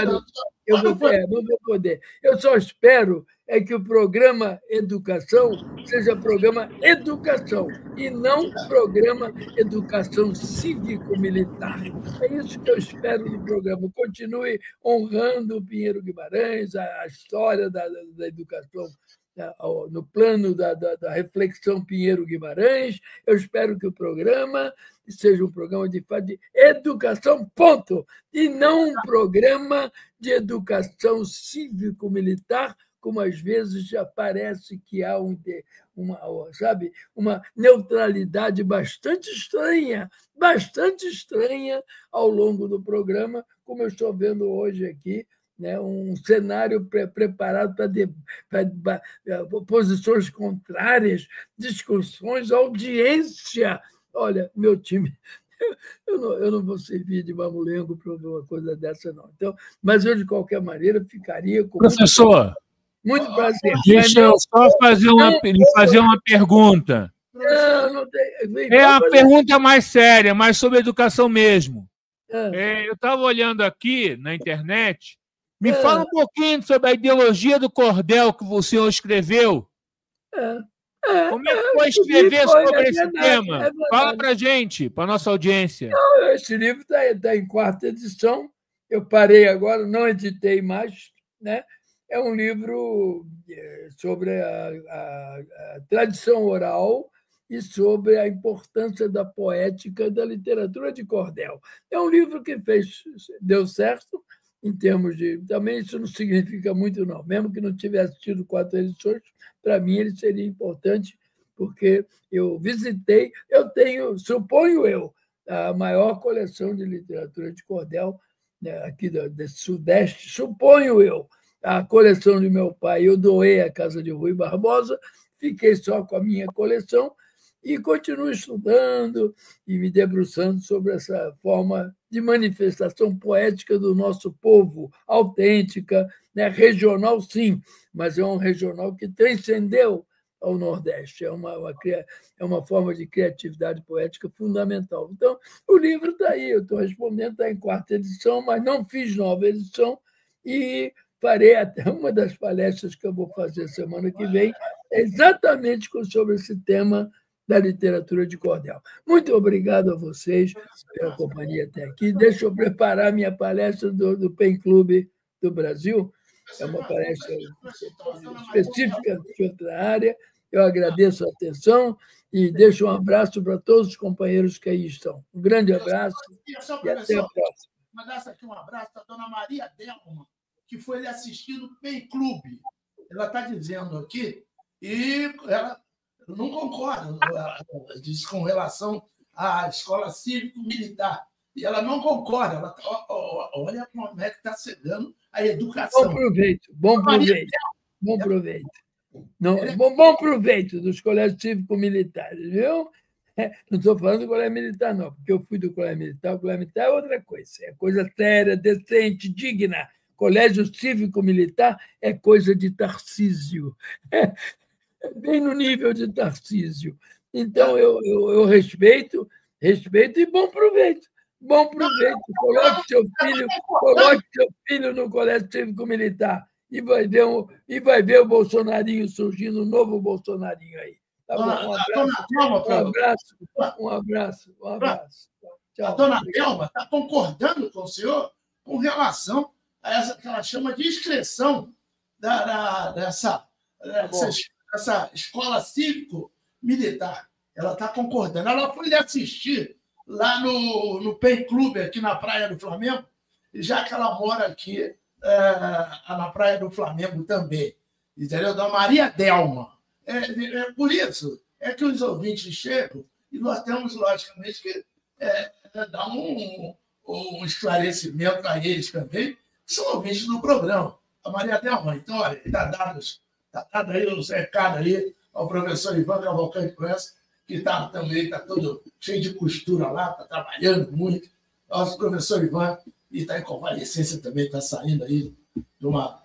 Eu não vou poder. Eu só espero que o programa Educação seja programa Educação e não programa Educação Cívico-Militar. É isso que eu espero do programa. Continue honrando o Pinheiro Guimarães, a história da educação no plano da reflexão Pinheiro Guimarães. Eu espero que o programa seja um programa de educação, ponto, e não um programa de educação cívico-militar, como às vezes já parece que há uma neutralidade bastante estranha ao longo do programa, como eu estou vendo hoje aqui, né, um cenário preparado para posições contrárias, discussões, audiência. Olha, meu time Eu não vou servir de mamulengo para uma coisa dessa, não. Então, mas eu, de qualquer maneira, ficaria com Professor, muito prazer. deixa eu só lhe fazer uma pergunta. Não tem. É uma pergunta mais séria, mais sobre educação mesmo. É. Eu estava olhando aqui na internet. Me fala um pouquinho sobre a ideologia do cordel que o senhor escreveu. Como é que foi escrever sobre esse tema? Fala para a gente, para a nossa audiência. Não, esse livro está em 4ª edição. Eu parei agora, não editei mais, né? É um livro sobre a tradição oral e sobre a importância da poética da literatura de cordel. É um livro que deu certo em termos de... Também isso não significa muito, não. Mesmo que não tivesse tido 4 edições, para mim ele seria importante, porque eu visitei, eu tenho, suponho eu, a maior coleção de literatura de cordel, né, aqui desse Sudeste, suponho eu, a coleção de meu pai, eu doei à casa de Rui Barbosa, fiquei só com a minha coleção e continuo estudando e me debruçando sobre essa forma de manifestação poética do nosso povo, autêntica, né? Regional, sim, mas é um regional que transcendeu ao Nordeste. É uma forma de criatividade poética fundamental. Então, o livro está aí, eu estou respondendo, está em 4ª edição, mas não fiz 9ª edição e farei até uma das palestras que eu vou fazer semana que vem, exatamente sobre esse tema da literatura de cordel. Muito obrigado a vocês pela companhia até aqui. Deixa eu preparar minha palestra do PEN Clube do Brasil. É uma palestra específica de outra área. Eu agradeço a atenção e deixo um abraço para todos os companheiros que aí estão. Um grande abraço e até a próxima. Mandar aqui um abraço para a dona Maria Delma, que foi lhe assistir no PEN Clube. Ela está dizendo aqui, e ela não concorda, diz com relação à escola cívico-militar. E ela não concorda. Ela, olha como é que está chegando a educação. Bom proveito. Bom proveito dos colégios cívico-militares, viu? Não estou falando do colégio militar, não, porque eu fui do colégio militar. O colégio militar é outra coisa. É coisa séria, decente, digna. Colégio cívico-militar é coisa de Tarcísio. É bem no nível de Tarcísio. Então, eu respeito e bom proveito. Bom proveito. Coloque seu filho no colégio cívico-militar e vai ver o Bolsonarinho surgindo, um novo Bolsonarinho aí. Tá bom? Um abraço. Tchau. A dona Delma está concordando com o senhor com relação a essa que ela chama de inscrição dessa escola cívico-militar. Ela está concordando. Ela foi lhe assistir lá no PEN Clube, aqui na Praia do Flamengo, já que ela mora aqui na Praia do Flamengo também. Entendeu? Da Maria Delma. Por isso é que os ouvintes chegam e nós temos, logicamente, que dar um esclarecimento a eles também, que são ouvintes do programa. A Maria Delma, então, olha, está dado aí o recado aí ao professor Ivan Cavalcante Proença, que também está todo cheio de costura lá, está trabalhando muito. Nosso professor Ivan, e está em convalescência também, está saindo aí de uma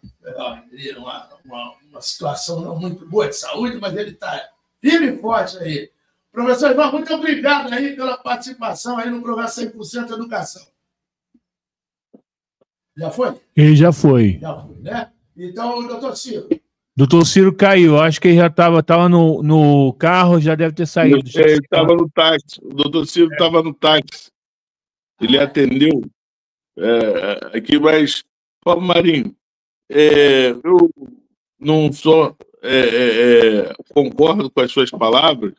situação não muito boa de saúde, mas ele está firme e forte aí. Professor Ivan, muito obrigado aí pela participação aí no programa 100% Educação. Já foi? Ele já foi. Já foi, né? Então, doutor Ciro. Doutor Ciro caiu. Acho que ele já estava no carro, já deve ter saído. Ele estava no táxi. O doutor Ciro estava no táxi. Ele atendeu aqui, mas, Paulo Marinho, eu não só concordo com as suas palavras,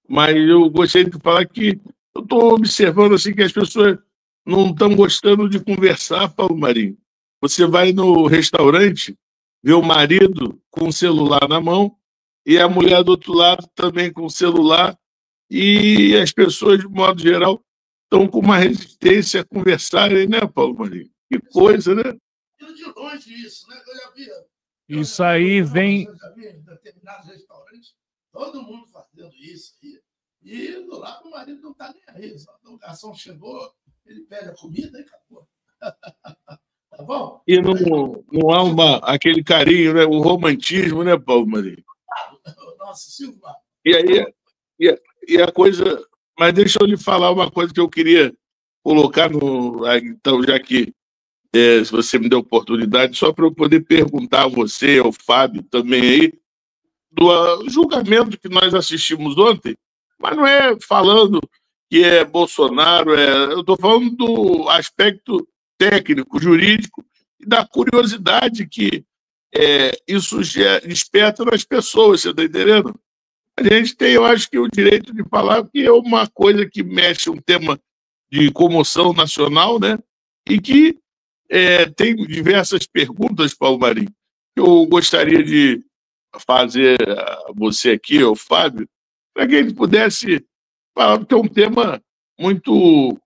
mas eu gostaria de falar que eu estou observando assim, que as pessoas não estão gostando de conversar, Paulo Marinho. Você vai no restaurante, vê o marido com o celular na mão e a mulher do outro lado também com o celular, e as pessoas, de modo geral, estão com uma resistência a conversarem, né, Paulo Marinho? Que coisa, né? De longe isso, né? Eu já vi. Isso aí vem... Eu já vi em determinados restaurantes, todo mundo fazendo isso. E do lado o marido não está nem aí. O garçom chegou, ele pega a comida e acabou. Tá bom? E não há aquele carinho, né? O romantismo, né, Paulo Marinho? Nossa, Silva. E a coisa... Mas deixa eu lhe falar uma coisa que eu queria colocar então, já que se você me deu oportunidade, só para eu poder perguntar a você, ao Fábio também aí, do julgamento que nós assistimos ontem, mas não é falando que é Bolsonaro, eu estou falando do aspecto técnico, jurídico, e da curiosidade que isso desperta nas pessoas, você está entendendo? A gente tem, eu acho que, o direito de falar que é uma coisa que mexe um tema de comoção nacional, né? E que tem diversas perguntas, Paulo Marinho, que eu gostaria de fazer a você aqui, ao Fábio, para que ele pudesse falar, porque é um tema muito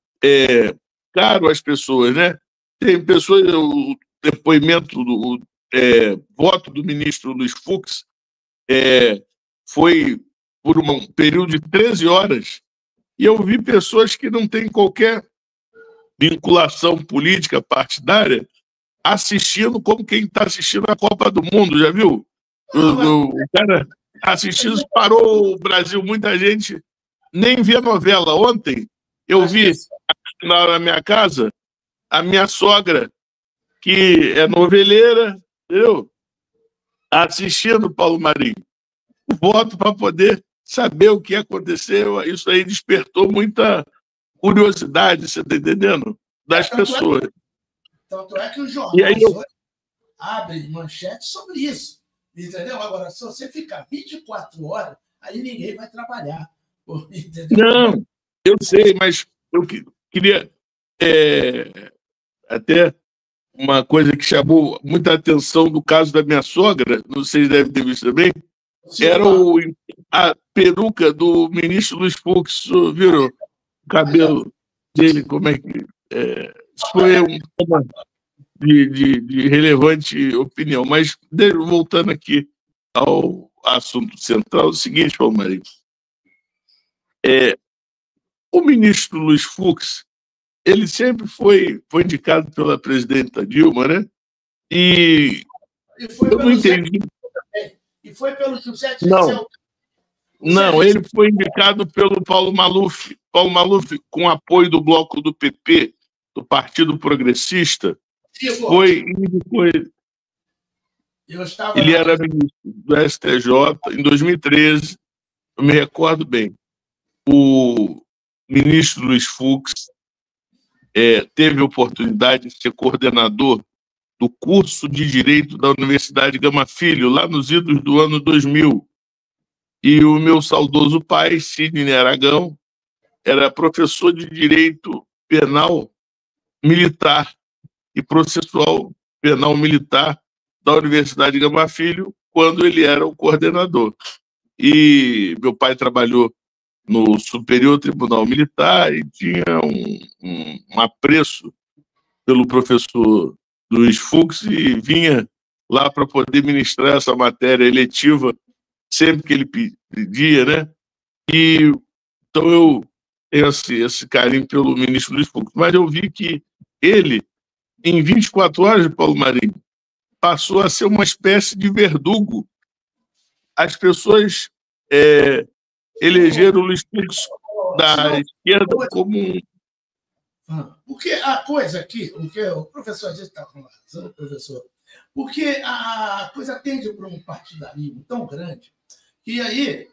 caro às pessoas, né? Tem pessoas, o depoimento, voto do ministro Luiz Fux foi por um período de 13 horas, e eu vi pessoas que não têm qualquer vinculação política partidária assistindo como quem está assistindo a Copa do Mundo, já viu? O cara assistindo, parou o Brasil, muita gente nem vê novela. Ontem eu vi na minha casa a minha sogra, que é noveleira, entendeu? Assistindo Paulo Marinho. O voto para poder saber o que aconteceu, isso aí despertou muita curiosidade, você está entendendo? Das pessoas. Tanto é que os jornais hoje abrem manchete sobre isso, entendeu? Agora, se você ficar 24 horas, aí ninguém vai trabalhar. Entendeu? Não, eu sei, mas eu queria até uma coisa que chamou muita atenção do caso da minha sogra, não sei se deve ter visto também, era a peruca do ministro Luiz Fux, viram o cabelo dele, como é que... Isso foi um tema de relevante opinião. Mas, voltando aqui ao assunto central, é o seguinte, Paulo Marinho. O ministro Luiz Fux, ele sempre foi indicado pela presidenta Dilma, né? E eu não entendi. E foi pelo José Não, ele foi indicado pelo Paulo Maluf. Paulo Maluf, com apoio do bloco do PP, do Partido Progressista, ele era ministro do STJ em 2013, eu me recordo bem. O ministro Luiz Fux teve a oportunidade de ser coordenador do curso de Direito da Universidade Gama Filho, lá nos idos do ano 2000. E o meu saudoso pai, Sidney Aragão, era professor de Direito Penal Militar e Processual Penal Militar da Universidade Gama Filho, quando ele era o coordenador. E meu pai trabalhou no Superior Tribunal Militar e tinha um apreço pelo professor Luiz Fux e vinha lá para poder ministrar essa matéria eletiva sempre que ele pedia, né? E então eu tenho esse carinho pelo ministro Luiz Fux. Mas eu vi que ele, em 24 horas, Paulo Marinho, passou a ser uma espécie de verdugo. As pessoas elegeram o Luiz Fux da esquerda como um... Porque a coisa aqui, o professor está com razão, professor, porque a coisa tende para um partidarismo tão grande que aí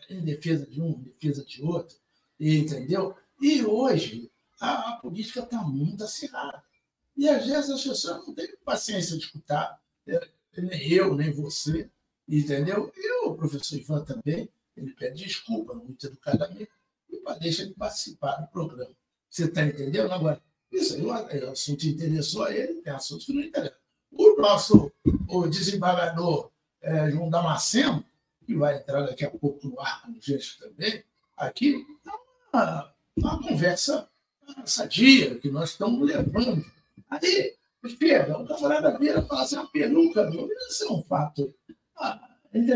em defesa de um, em defesa de outro, entendeu? E hoje a política está muito acirrada. E às vezes as pessoas não têm paciência de escutar, nem eu, nem você, entendeu? E o professor Ivan também, ele pede desculpa muito educadamente e deixa ele participar do programa. Você está entendendo? Agora, isso aí, o assunto interessou a ele, tem assuntos que não interessam. O desembargador João Damasceno, que vai entrar daqui a pouco no ar com gente também, aqui é uma conversa sadia que nós estamos levando. Aí, espera, o camarada vira e fala assim, a peruca, meu, isso é um fato.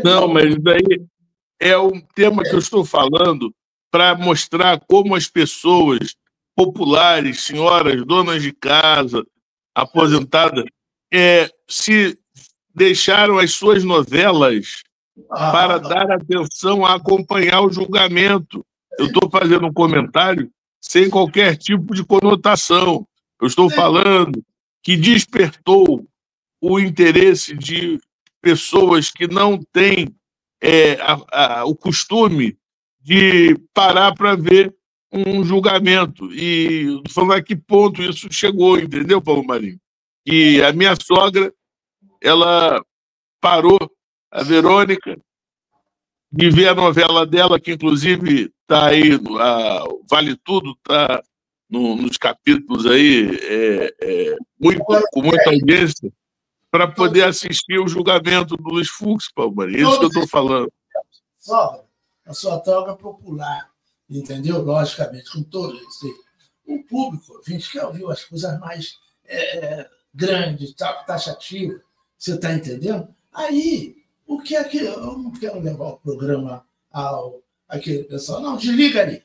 Não, mas daí é um tema que eu estou falando para mostrar como as pessoas populares, senhoras, donas de casa, aposentadas, se deixaram as suas novelas para dar atenção a acompanhar o julgamento. Eu estou fazendo um comentário sem qualquer tipo de conotação. Eu estou falando que despertou o interesse de pessoas que não têm o costume de parar para ver um julgamento. E falando a que ponto isso chegou, entendeu, Paulo Marinho? E a minha sogra, ela parou, a Verônica, de ver a novela dela, que inclusive está aí, Vale Tudo, está nos capítulos aí, com muita audiência, para poder assistir o julgamento do Luiz Fux, Paulo Marinho. É isso que eu estou falando. Sogra, a sua toga popular, entendeu? Logicamente, com todo isso. O público, a gente quer ouvir as coisas mais grandes, taxativas, você está entendendo? Aí, o que é que... Eu não quero levar o programa ao... Aquele pessoal, não, desliga aí.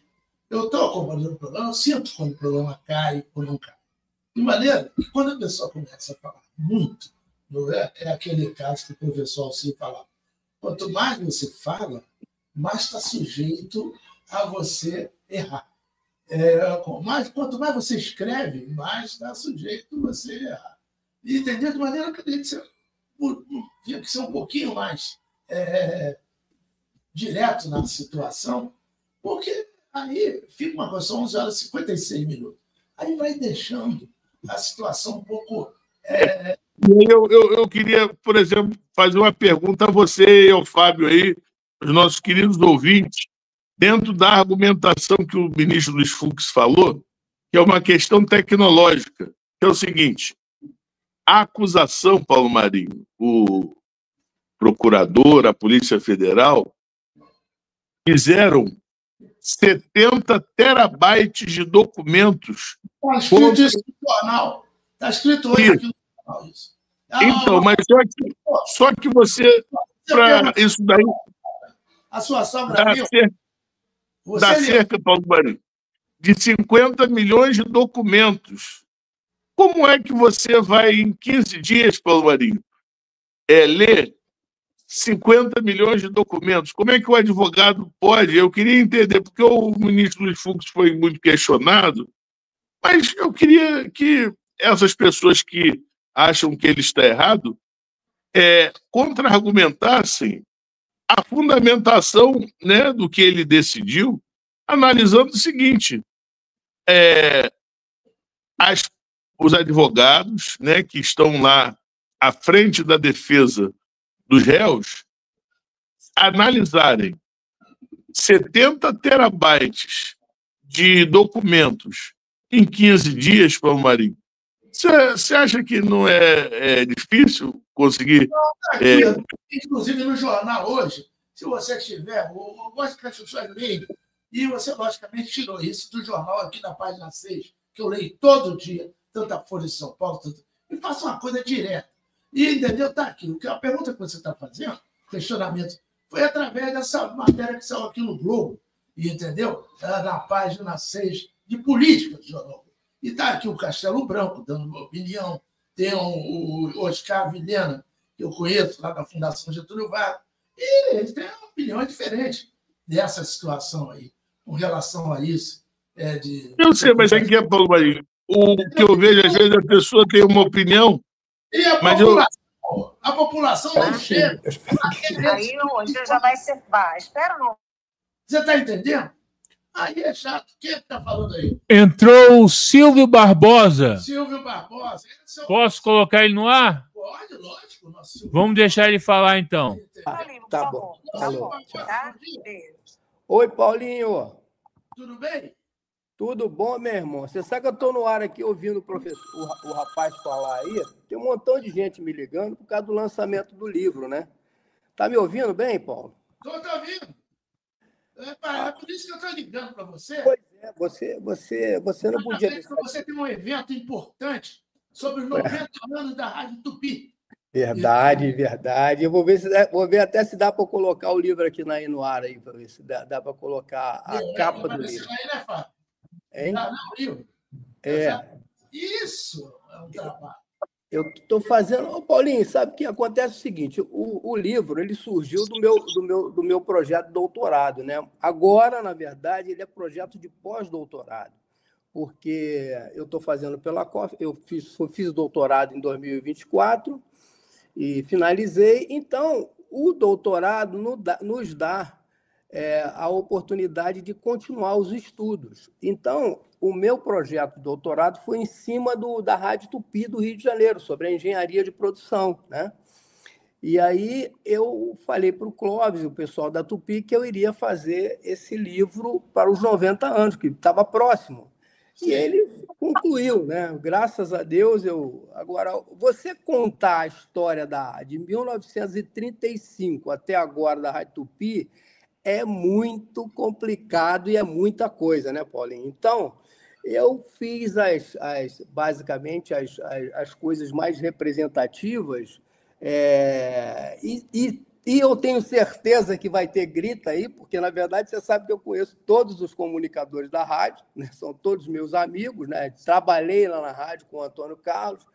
Eu estou acompanhando o programa, eu sinto quando o programa cai ou não cai. De maneira que, quando a pessoa começa a falar muito, não é aquele caso que o professor Alcir falava. Quanto mais você fala, mais está sujeito a você errar. Quanto mais você escreve, mais está sujeito a você errar. Entendeu? De maneira que tinha que ser um pouquinho mais direto na situação, porque aí fica uma coisa, são 11h56. Aí vai deixando a situação um pouco... Eu queria, por exemplo, fazer uma pergunta a você e ao Fábio aí, os nossos queridos ouvintes, dentro da argumentação que o ministro Luiz Fux falou, que é uma questão tecnológica, que é o seguinte: a acusação, Paulo Marinho, o procurador, a Polícia Federal, fizeram 70 terabytes de documentos. Está escrito isso no jornal. Está escrito hoje aqui no jornal isso. Então, mas só que você, para isso daí... A sua sogra dá cerca, Paulo Marinho, de 50 milhões de documentos. Como é que você vai, em 15 dias, Paulo Marinho, ler 50 milhões de documentos? Como é que o advogado pode? Eu queria entender, porque o ministro Luiz Fux foi muito questionado, mas eu queria que essas pessoas que acham que ele está errado contra-argumentassem a fundamentação, né, do que ele decidiu, analisando o seguinte: os advogados, né, que estão lá à frente da defesa dos réus, analisarem 70 terabytes de documentos em 15 dias, Paulo Marinho. Você acha que não é difícil conseguir... Não, inclusive, no jornal hoje, se você tiver... Eu gosto que as pessoas leiam, e você, logicamente, tirou isso do jornal aqui na página 6, que eu leio todo dia, tanto a Folha de São Paulo, e faço uma coisa direta. E, entendeu? Está aqui. A pergunta que você está fazendo, questionamento, foi através dessa matéria que saiu aqui no Globo, e, entendeu? Na página 6 de política do jornal. E está aqui o Castelo Branco, dando uma opinião. Tem o Oscar Vilhena, que eu conheço, lá da Fundação Getúlio Vargas. E ele tem uma opinião diferente dessa situação aí, com relação a isso. Eu sei, mas aqui é, Paulo Marinho. O que eu vejo, às vezes, a pessoa tem uma opinião... E a população não chega. Aí hoje já vai ser... Espera não. Você está entendendo? Aí é chato. Quem está falando aí? Entrou o Silvio Barbosa. Silvio Barbosa. Posso colocar ele no ar? Pode, lógico. Vamos deixar ele falar, então. Tá bom. Alô, tá? Oi, Paulinho. Tudo bem? Tudo bom, meu irmão? Você sabe que eu estou no ar aqui ouvindo o rapaz falar aí? Tem um montão de gente me ligando por causa do lançamento do livro, né? Tá me ouvindo bem, Paulo? Estou ouvindo. É por isso que eu estou ligando para você. Pois é, você não podia... Você tem um evento importante sobre os 90 anos da Rádio Tupi. Verdade, verdade. Eu vou ver até se dá para colocar o livro aqui no ar aí, para ver se dá para colocar a capa do livro. Aí, né, Fábio? Hein? Não, livro. Isso é um trabalho. Eu estou fazendo... Ô, Paulinho, sabe o que acontece? O seguinte, o livro ele surgiu do meu projeto de doutorado, né? Agora, na verdade, ele é projeto de pós-doutorado, porque eu estou fazendo pela COF, eu fiz doutorado em 2024 e finalizei. Então, o doutorado nos dá a oportunidade de continuar os estudos. Então, o meu projeto de doutorado foi em cima da Rádio Tupi do Rio de Janeiro, sobre a engenharia de produção, né? E aí eu falei para o Clóvis, o pessoal da Tupi, que eu iria fazer esse livro para os 90 anos, que estava próximo. E ele concluiu, né? Graças a Deus, agora, você contar a história de 1935 até agora da Rádio Tupi é muito complicado e é muita coisa, né, Paulinho? Então, eu fiz basicamente as coisas mais representativas e eu tenho certeza que vai ter grita aí, porque, na verdade, você sabe que eu conheço todos os comunicadores da rádio, né? São todos meus amigos, né? Trabalhei lá na rádio com o Antônio Carlos,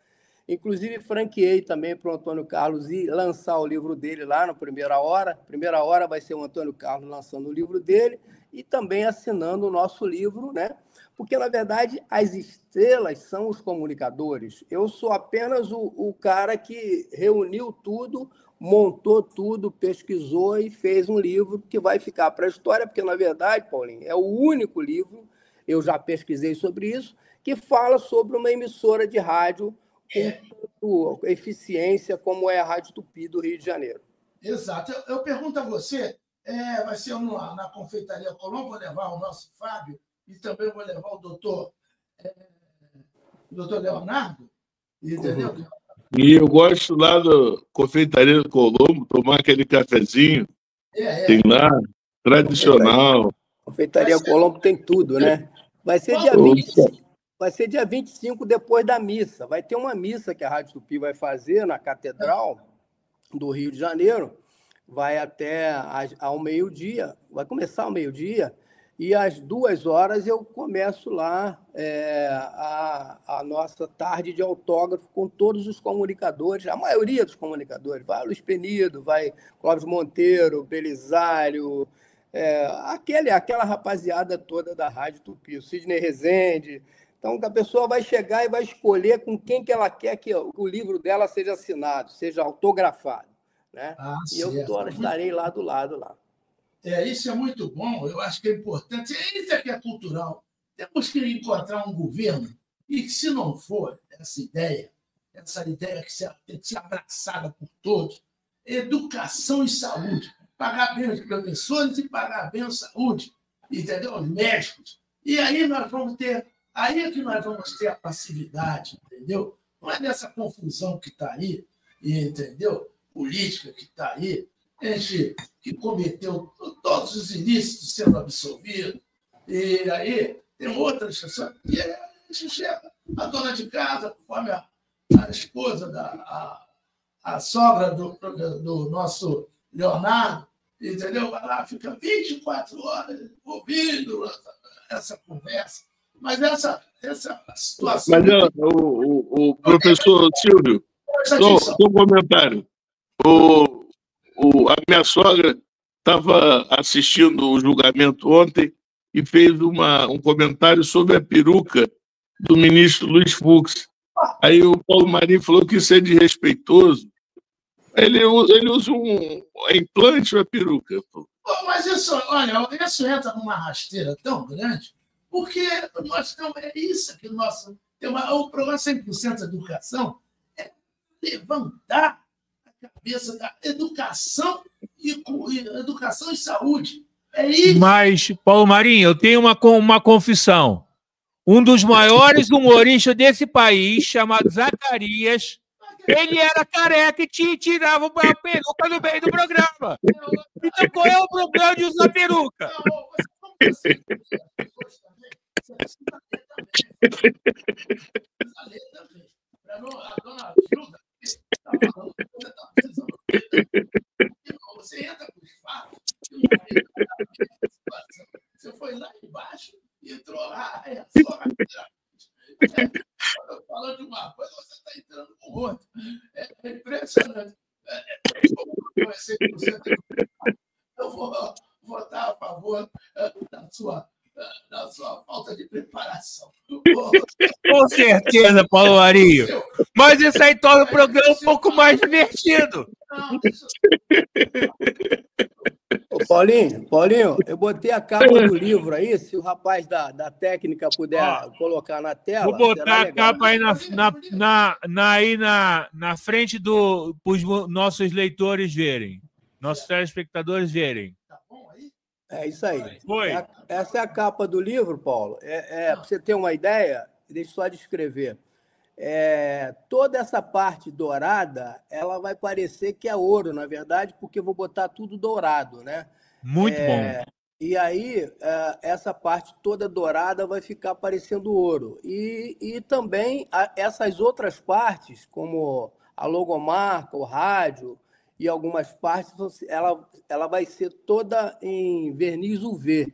inclusive franqueei também para o Antônio Carlos ir lançar o livro dele lá no Primeira Hora. Primeira Hora vai ser o Antônio Carlos lançando o livro dele e também assinando o nosso livro, né? Porque, na verdade, as estrelas são os comunicadores. Eu sou apenas o cara que reuniu tudo, montou tudo, pesquisou e fez um livro que vai ficar para a história, porque, na verdade, Paulinho, é o único livro, eu já pesquisei sobre isso, que fala sobre uma emissora de rádio com eficiência como é a Rádio Tupi do Rio de Janeiro. Exato. Eu pergunto a você, vai ser na Confeitaria Colombo, vou levar o nosso Fábio e também vou levar o doutor Leonardo, entendeu? Uhum. E eu gosto lá da Confeitaria do Colombo, tomar aquele cafezinho. Tem lá, tradicional. Confeitaria Colombo tem tudo, né? Vai ser dia 25 depois da missa. Vai ter uma missa que a Rádio Tupi vai fazer na Catedral do Rio de Janeiro. Vai até ao meio-dia. Vai começar ao meio-dia. E às 2h eu começo lá a nossa tarde de autógrafo com todos os comunicadores, a maioria dos comunicadores. Vai Luiz Penido, vai Clóvis Monteiro, Belisário, aquela rapaziada toda da Rádio Tupi, o Sidney Rezende. Então, a pessoa vai chegar e vai escolher com quem que ela quer que o livro dela seja assinado, seja autografado, né? E eu estarei lá do lado lá. Isso é muito bom, eu acho que é importante. Isso aqui é cultural. Temos que encontrar um governo e que, se não for essa ideia que tem que ser abraçada por todos, educação e saúde, pagar bem os professores e pagar bem a saúde, entendeu? Os médicos. E aí nós vamos ter, aí é que nós vamos ter a passividade, entendeu? Não é dessa confusão que está aí, entendeu? Política que está aí, gente que cometeu todos os ilícitos sendo absolvido, e aí tem outras pessoas, e aí a gente chega, a dona de casa, conforme a esposa, a sogra do nosso Leonardo, entendeu? Vai lá, fica 24 horas ouvindo essa conversa. Mas essa situação... Mas o professor Silvio, só um comentário. A minha sogra estava assistindo o julgamento ontem e fez um comentário sobre a peruca do ministro Luiz Fux. Aí o Paulo Marinho falou que isso é desrespeitoso. Ele usa um implante ou a peruca? Mas isso entra numa rasteira tão grande, porque nós não é isso que o programa 100% Educação é levantar a cabeça da educação e saúde. É isso. Mas, Paulo Marinho, eu tenho uma confissão. Um dos maiores humoristas desse país, chamado Zacarias, ele era careca e tirava a peruca no meio do programa. Então, qual é o problema de usar peruca? A dona Gilda está falando não é 100% equivocado. Eu vou votar a favor da sua falta de preparação. Com certeza, Paulo Marinho. Mas isso aí torna o programa um pouco mais divertido. Ô, Paulinho, eu botei a capa do livro aí, se o rapaz da técnica puder colocar na tela. Vou botar a capa aí na frente para os nossos leitores verem, nossos telespectadores verem. É isso aí. Foi. Essa é a capa do livro, Paulo. Para você ter uma ideia, deixa eu só descrever. Toda essa parte dourada, ela vai parecer que é ouro, na verdade, porque eu vou botar tudo dourado, né? Muito bom. E aí, essa parte toda dourada vai ficar parecendo ouro. E também essas outras partes, como a logomarca, o rádio e algumas partes, ela vai ser toda em verniz UV.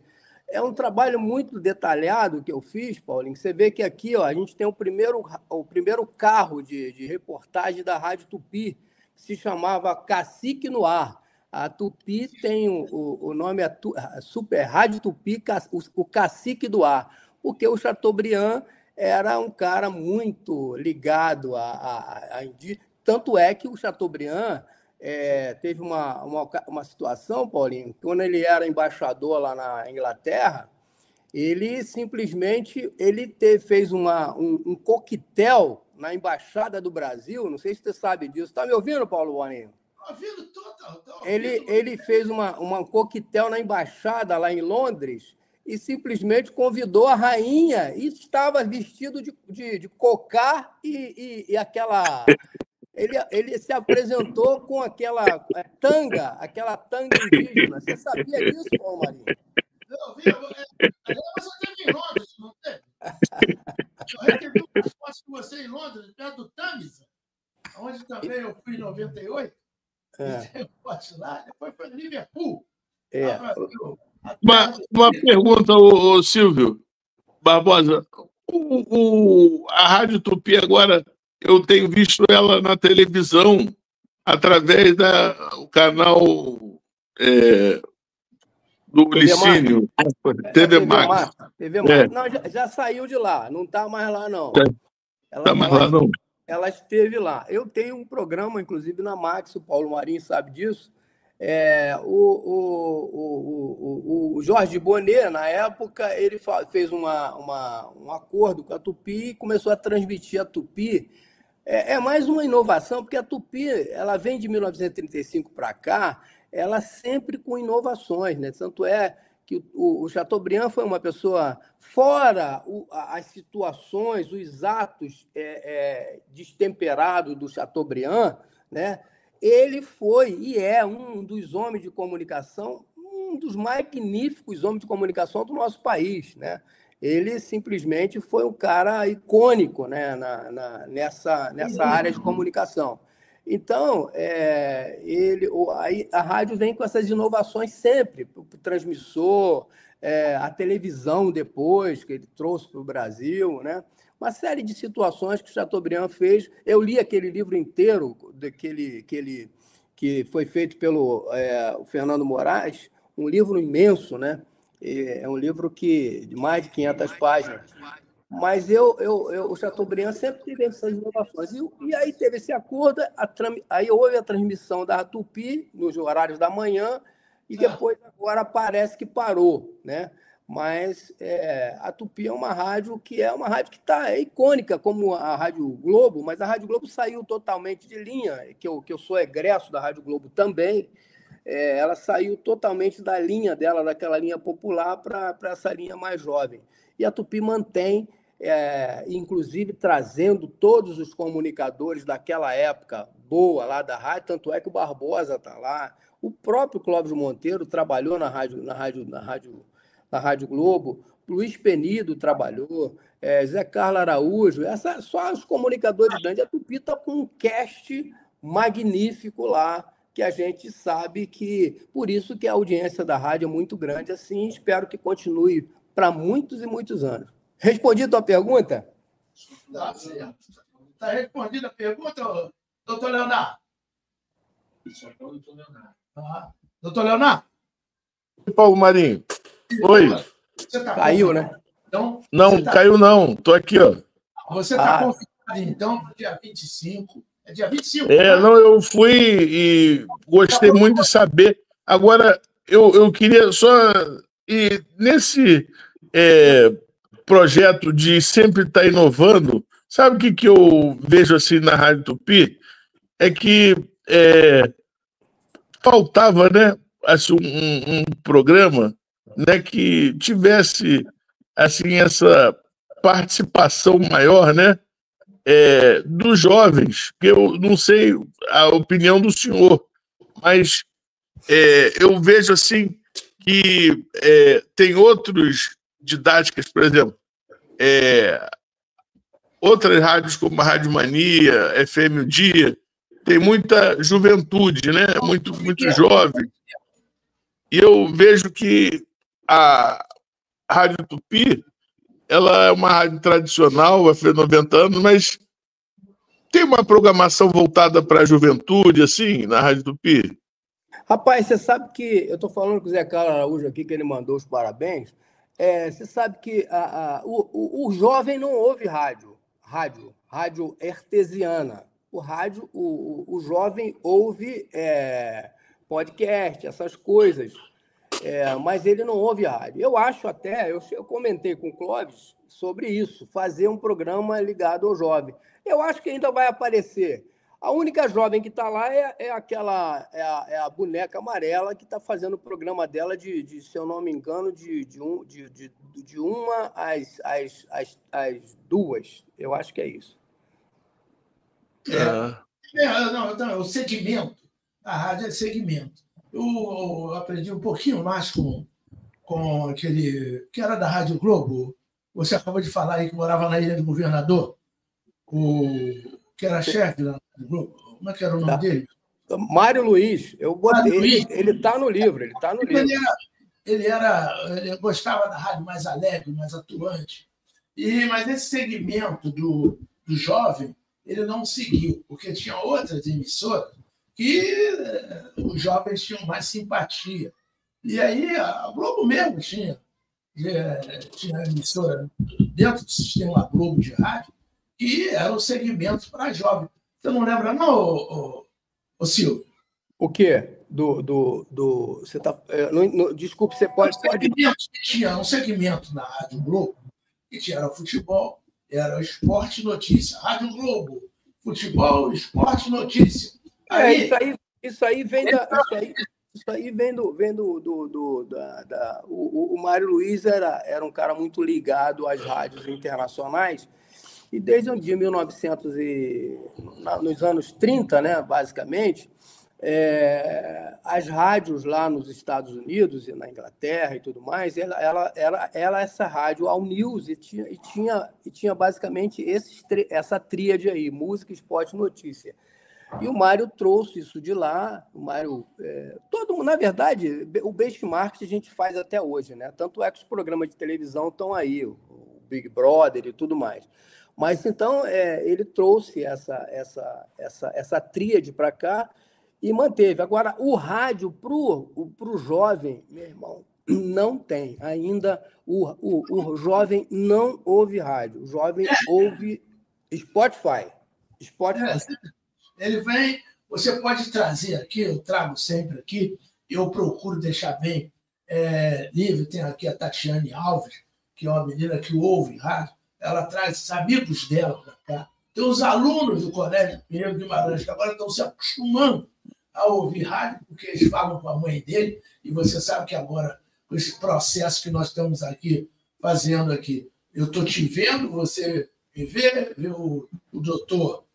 É um trabalho muito detalhado que eu fiz, Paulinho. Você vê que aqui a gente tem o primeiro carro de reportagem da Rádio Tupi, que se chamava Cacique no Ar. A Tupi tem o nome Super Rádio Tupi, o Cacique do Ar, porque o Chateaubriand era um cara muito ligado a indígena. Tanto é que o Chateaubriand teve uma situação, Paulinho, quando ele era embaixador lá na Inglaterra, ele simplesmente fez um coquetel na Embaixada do Brasil, não sei se você sabe disso. Está me ouvindo, Paulo Boninho? Ouvindo tudo. Ele fez uma coquetel na Embaixada lá em Londres e simplesmente convidou a rainha e estava vestido de cocar e aquela... Ele se apresentou com aquela tanga indígena. Você sabia disso, Paulo Marinho? Eu vi. Você teve em Londres, não teve? Eu recebi umas fotos com você em Londres, perto do Tamisa, onde também eu fui em 98. Fotos lá, depois foi em Liverpool. Uma pergunta, Silvio Barbosa. A Rádio Tupi agora... Eu tenho visto ela na televisão através do canal do Licínio, TV Max. TV Max. Não, já saiu de lá, não está mais lá, não. Ela esteve lá. Eu tenho um programa, inclusive, na Max, o Paulo Marinho sabe disso. O Jorge Bonet, na época, ele fez um acordo com a Tupi e começou a transmitir a Tupi. É mais uma inovação, porque a Tupi ela vem de 1935 para cá, ela sempre com inovações, né? Tanto é que o Chateaubriand foi uma pessoa, fora as situações, os atos destemperados do Chateaubriand, né? Ele foi e é um dos homens de comunicação, um dos magníficos homens de comunicação do nosso país, né? Ele simplesmente foi um cara icônico, né, nessa área de comunicação. Então, a rádio vem com essas inovações sempre, o transmissor, a televisão depois, que ele trouxe para o Brasil, né? Uma série de situações que o Chateaubriand fez. Eu li aquele livro inteiro, que foi feito pelo Fernando Moraes, um livro imenso, né? É um livro de mais de 500 páginas. Mas o Chateaubriand sempre teve essas inovações. E aí teve esse acordo, aí houve a transmissão da Tupi nos horários da manhã, e depois agora parece que parou, né? Mas a Tupi é uma rádio que está icônica, como a Rádio Globo, mas a Rádio Globo saiu totalmente de linha, que eu sou egresso da Rádio Globo também. Ela saiu totalmente da linha dela, daquela linha popular, para essa linha mais jovem. E a Tupi mantém, inclusive trazendo todos os comunicadores daquela época boa lá da rádio, tanto é que o Barbosa está lá, o próprio Clóvis Monteiro trabalhou na Rádio Globo, Luiz Penido trabalhou, Zé Carlos Araújo, só os comunicadores grandes. A Tupi está com um cast magnífico lá, que a gente sabe que, por isso que a audiência da rádio é muito grande, assim, espero que continue para muitos e muitos anos. Respondi a tua pergunta? Está respondida a pergunta, doutor Leonardo? Doutor Leonardo? Paulo Marinho. Oi. Você tá caiu, né? Então, não, caiu não. Estou aqui, ó. Você está confirmado, então, para dia 25. É dia 25? Não, eu fui e gostei muito de saber. Agora, eu queria só... E nesse projeto de sempre estar inovando, sabe o que eu vejo assim na Rádio Tupi? É que faltava, né, assim, um programa, né, que tivesse assim essa participação maior, né, dos jovens, que eu não sei a opinião do senhor, mas eu vejo assim que tem outros didáticas, por exemplo, outras rádios como a Rádio Mania, FM O Dia, tem muita juventude, né? Muito jovem. E eu vejo que a Rádio Tupi, ela é uma rádio tradicional, vai fazer 90 anos, mas tem uma programação voltada para a juventude, assim, na Rádio Tupi? Rapaz, você sabe que... Eu estou falando com o Zé Carlos Araújo aqui, que ele mandou os parabéns. Você sabe que o jovem não ouve rádio artesiana. O jovem ouve podcast, essas coisas, mas ele não ouve rádio. Eu acho até, eu comentei com o Clóvis sobre isso, fazer um programa ligado ao jovem. Eu acho que ainda vai aparecer. A única jovem que está lá é a boneca amarela que está fazendo o programa dela se eu não me engano, de 1 às 2. Eu acho que é isso. Não, o segmento. A rádio é segmento. Eu aprendi um pouquinho mais com aquele que era da Rádio Globo. Você acabou de falar aí que morava na Ilha do Governador, que era chefe da Rádio Globo. Como é que era o nome dele? Mário Luiz. Eu botei. Ele está no livro. Ele gostava da rádio mais alegre, mais atuante. Mas esse segmento do jovem, ele não seguiu, porque tinha outras emissoras que os jovens tinham mais simpatia. E aí a Globo mesmo tinha emissora dentro do sistema Globo de rádio que eram segmentos para jovens. Você não lembra, não, Silvio? O quê? Você tá, desculpe, você pode... Tinha um segmento na Rádio Globo que era futebol, era esporte e notícia. Rádio Globo, futebol, esporte e notícia. Isso aí vem o Mário Luiz era um cara muito ligado às rádios internacionais, e desde o dia 1900 nos anos 30, né, basicamente, as rádios lá nos Estados Unidos e na Inglaterra e tudo mais, ela era essa rádio All News e tinha basicamente essa tríade aí, música, esporte e notícia. E o Mário trouxe isso de lá. O Mário, na verdade, o benchmark a gente faz até hoje, né? Tanto é que os programas de televisão estão aí, o Big Brother e tudo mais. Mas então ele trouxe essa tríade para cá e manteve. Agora, o rádio para o jovem, meu irmão, não tem. Ainda o jovem não ouve rádio. O jovem ouve Spotify. Ele vem, você pode trazer aqui, eu trago sempre aqui, eu procuro deixar bem livre. Tem aqui a Tatiane Alves, que é uma menina que ouve rádio, ela traz os amigos dela para cá. Tem os alunos do Colégio Pinheiro Guimarães, que agora estão se acostumando a ouvir rádio, porque eles falam com a mãe dele, e você sabe que agora, com esse processo que nós estamos aqui fazendo aqui, eu estou te vendo, você me vê o doutor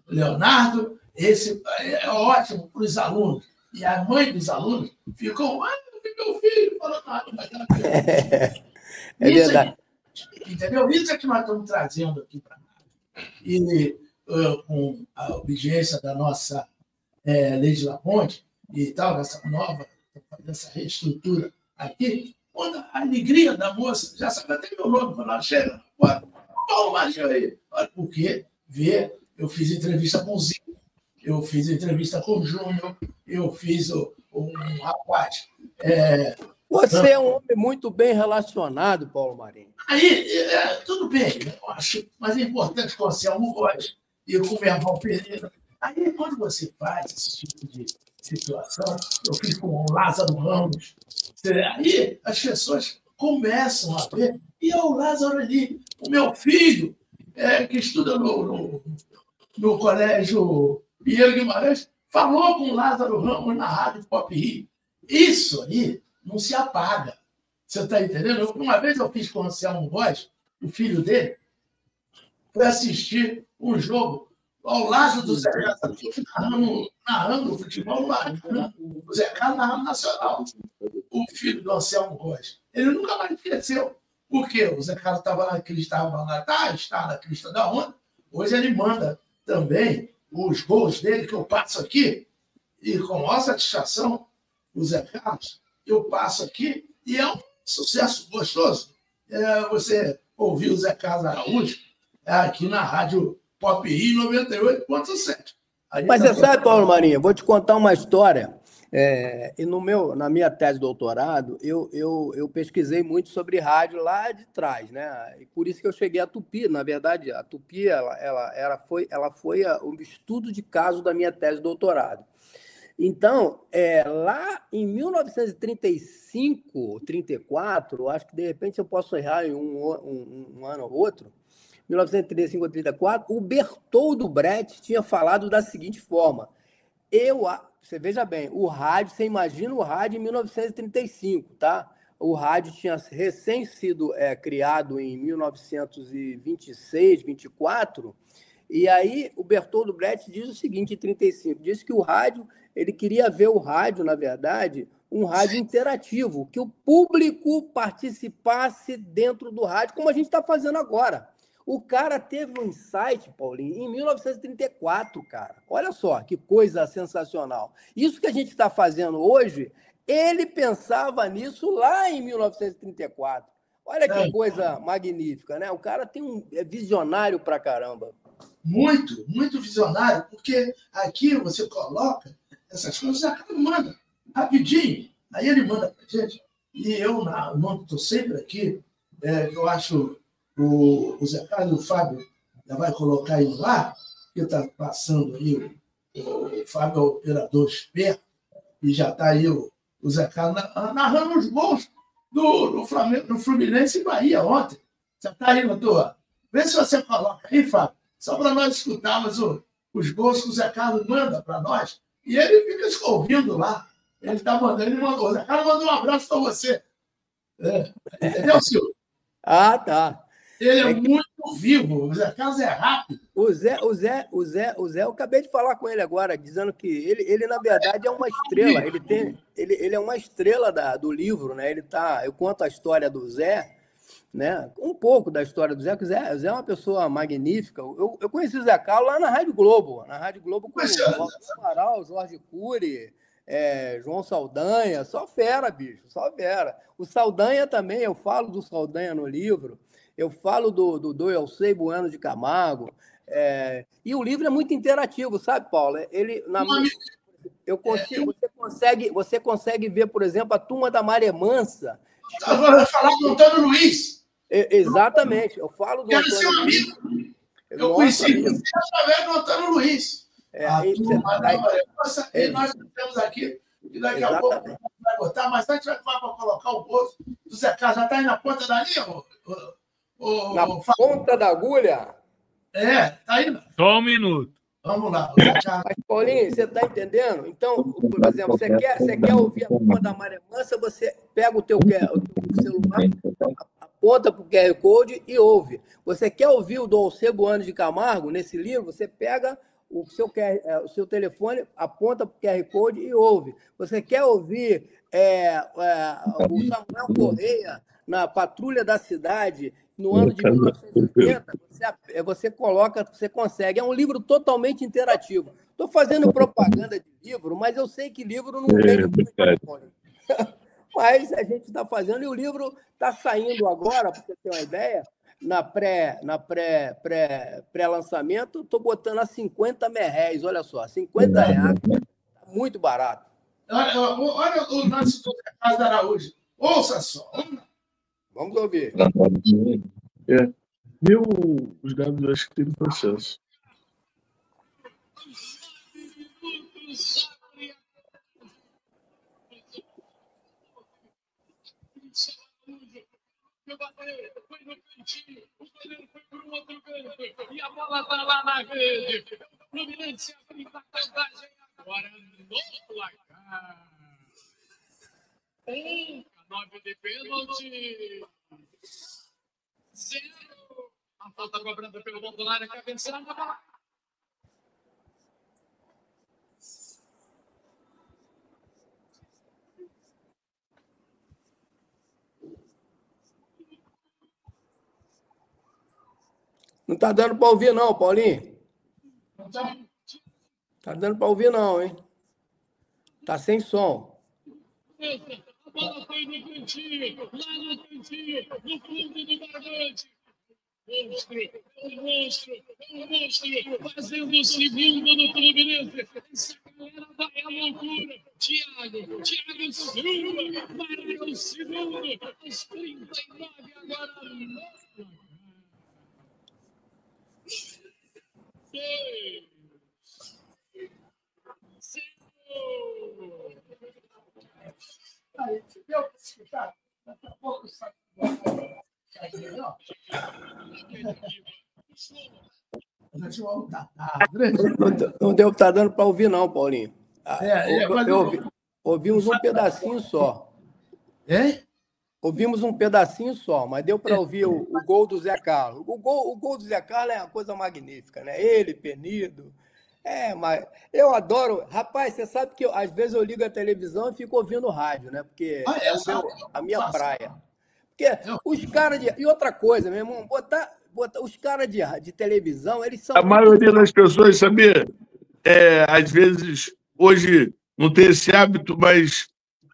Leonardo, esse é ótimo para os alunos. E a mãe dos alunos ficou, meu filho falando rádio. Verdade. Entendeu? Isso é que nós estamos trazendo aqui para nós. E com a obediência da nossa Lei de La Ponte e tal, dessa reestrutura aqui, quando a alegria da moça, já sabe até meu nome, quando ela chega, olha o Marinho aí. Olha, porque eu fiz entrevista com o Zico. eu fiz entrevista com o Júnior, eu fiz um rapaz. Você é um homem muito bem relacionado, Paulo Marinho. Aí, tudo bem, eu acho, mas é importante com o Anselmo Góes e com o Merval Pereira. Aí, quando você faz esse tipo de situação, eu fiz com o Lázaro Ramos, aí as pessoas começam a ver, e é o Lázaro ali, o meu filho, que estuda no colégio Pinheiro Guimarães, falou com o Lázaro Ramos na Rádio Pop Rio. Isso aí não se apaga. Você está entendendo? Uma vez eu fiz com o Anselmo Góes, o filho dele, foi assistir um jogo ao lado do Zé Carlos, narrando o futebol no Maracanã. O Zé Carlos narrando Nacional. O filho do Anselmo Góes. Ele nunca mais esqueceu. Por quê? O Zé Carlos estava na crista, está na crista da onda. Hoje ele manda também os gols dele, que eu passo aqui, e com maior satisfação, o Zé Carlos, eu passo aqui, e é um sucesso gostoso. Você ouviu o Zé Carlos Araújo aqui na Rádio Pop Rio 98.7. Mas você sabe, Paulo Marinho, eu vou te contar uma história. E na minha tese de doutorado, eu pesquisei muito sobre rádio lá de trás, né? E por isso que eu cheguei à Tupi. Na verdade, a Tupi ela foi o estudo de caso da minha tese de doutorado. Então, lá em 1935, 34, acho que de repente eu posso errar em um ano ou outro, 1935 ou 34, o Bertoldo Brecht tinha falado da seguinte forma: você veja bem, o rádio, você imagina o rádio em 1935, tá? O rádio tinha recém sido criado em 1926, 24, e aí o Bertoldo Brecht diz o seguinte, em 35, diz que o rádio, ele queria ver o rádio, na verdade, um rádio interativo, que o público participasse dentro do rádio, como a gente está fazendo agora. O cara teve um insight, Paulinho, em 1934, cara. Olha só, que coisa sensacional. Isso que a gente está fazendo hoje, ele pensava nisso lá em 1934. Olha que coisa magnífica, né? O cara é visionário pra caramba. Muito, muito visionário, porque aqui você coloca essas coisas, o cara manda rapidinho. Aí ele manda pra gente. E eu estou sempre aqui, eu acho... O Zé Carlos e o Fábio já vai colocar ele lá, que está passando aí, o Fábio é o operador esperto, e já está aí o Zé Carlos narrando os gols do Flamengo, do Fluminense e Bahia ontem. Já está aí, doutor? Vê se você coloca aí, Fábio, só para nós escutarmos os gols que o Zé Carlos manda para nós. E ele fica ouvindo lá. Ele está mandando, ele mandou. O Zé Carlos mandou um abraço para você. Entendeu, Silvio? Ah, tá. Ele é muito vivo, o Zé Carlos é rápido. O Zé, eu acabei de falar com ele agora, dizendo que ele na verdade, é uma estrela. Ele é uma estrela do livro, né? Eu conto a história do Zé, né? Um pouco da história do Zé, porque o Zé é uma pessoa magnífica. Eu conheci o Zé Carlos lá na Rádio Globo. Na Rádio Globo com o Jorge Amaral, Jorge Cury, João Saldanha, só fera, bicho, só fera. O Saldanha também, eu falo do Saldanha no livro. Eu falo do Elcei Bueno de Camargo. E o livro é muito interativo, sabe, Paulo? Você consegue ver, por exemplo, a Turma da Maré Mansa. Vai falar do Antônio Luiz. Exatamente. Eu falo do Antônio Luiz. Eu conheci você através do Antônio Luiz. A Turma da Maré Mansa. E nós temos aqui, e daqui a pouco vai botar, mas antes vai colocar o bolso do Zé Carlos. Já está aí na ponta da linha, na ponta da agulha? Tá aí. Só um minuto. Vamos lá. Mas, Paulinho, você está entendendo? Então, por exemplo, você quer ouvir a Turma da Maré Mansa, você pega o teu celular, aponta para o QR Code e ouve. Você quer ouvir o do Elcei Bueno de Camargo, nesse livro, você pega o seu telefone, aponta para o QR Code e ouve. Você quer ouvir o Samuel Correia na Patrulha da Cidade, no ano de 1980, você consegue. É um livro totalmente interativo. Estou fazendo propaganda de livro, mas eu sei que livro não vende muito. Mas a gente está fazendo, e o livro está saindo agora, para você ter uma ideia, pré-lançamento, estou botando a 50 merréis, olha só, 50 reais, muito barato. Olha o lance do Carlos Araújo. Ouça só. Vamos ouvir. Viu os dados, acho que tem processo. Foi no cantinho, o goleiro foi para o outro canto e a bola está lá na rede. O Fluminense abrindo a vantagem agora no placar. 9 de pênalti. 0. A falta cobrada pelo Montanari, cabeçada, a bola. Não está dando para ouvir, não, Paulinho. Tá dando para ouvir, não, hein? Tá sem som. A bola foi no cantinho, lá no cantinho, no fundo do barbante. Monstro, fazendo o segundo no Fluminense. Essa galera vai à loucura. Thiago Silva, marca o segundo, aos 39 agora. 2, 0. Não deu, tá dando para ouvir, não, Paulinho. Ouvimos um pedacinho só. Ouvimos um pedacinho só, mas deu para ouvir o gol do Zé Carlos. O gol do Zé Carlos é uma coisa magnífica, né? Ele, Penido. Mas eu adoro. Rapaz, você sabe que às vezes eu ligo a televisão e fico ouvindo rádio, né? Porque a minha praia. Porque os caras de. E outra coisa, meu irmão, botar os caras de televisão, eles são. A maioria das pessoas, sabia? Às vezes, hoje não tem esse hábito, mas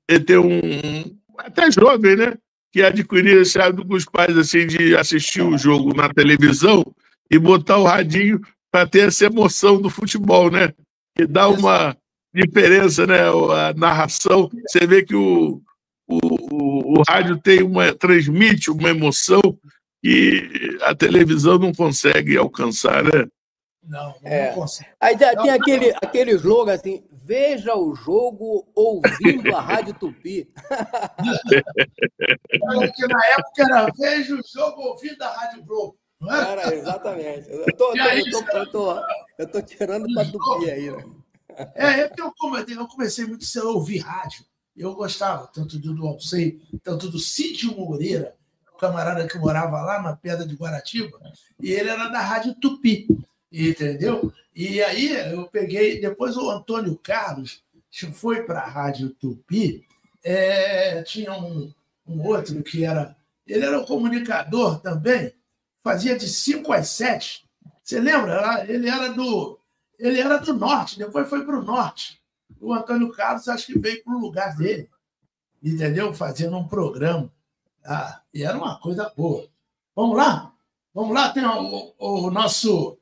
tem até jovem, né? Que adquirir esse hábito com os pais, assim, de assistir o jogo na televisão e botar o radinho para ter essa emoção do futebol, né? Que dá uma diferença, né? A narração. Você vê que o rádio transmite uma emoção que a televisão não consegue alcançar, né? Não consegue. Aí tem aquele slogan assim: veja o jogo ouvindo a Rádio Tupi. Que na época era veja o jogo ouvindo a Rádio Globo. Não é? Era, exatamente. Eu tô tirando para Tupi aí, né? Eu comecei muito cedo a ouvir rádio. Eu gostava tanto do Alcei, tanto do Cídio Moreira, o camarada que morava lá na Pedra de Guaratiba, e ele era da Rádio Tupi, entendeu? E aí eu peguei, depois o Antônio Carlos foi para a Rádio Tupi, tinha um outro que ele era um comunicador também, fazia de 5 às 7. Você lembra? Ele era do norte, depois foi para o norte. O Antônio Carlos acho que veio para o lugar dele, entendeu? Fazendo um programa. E era uma coisa boa. Vamos lá? Vamos lá, tem o nosso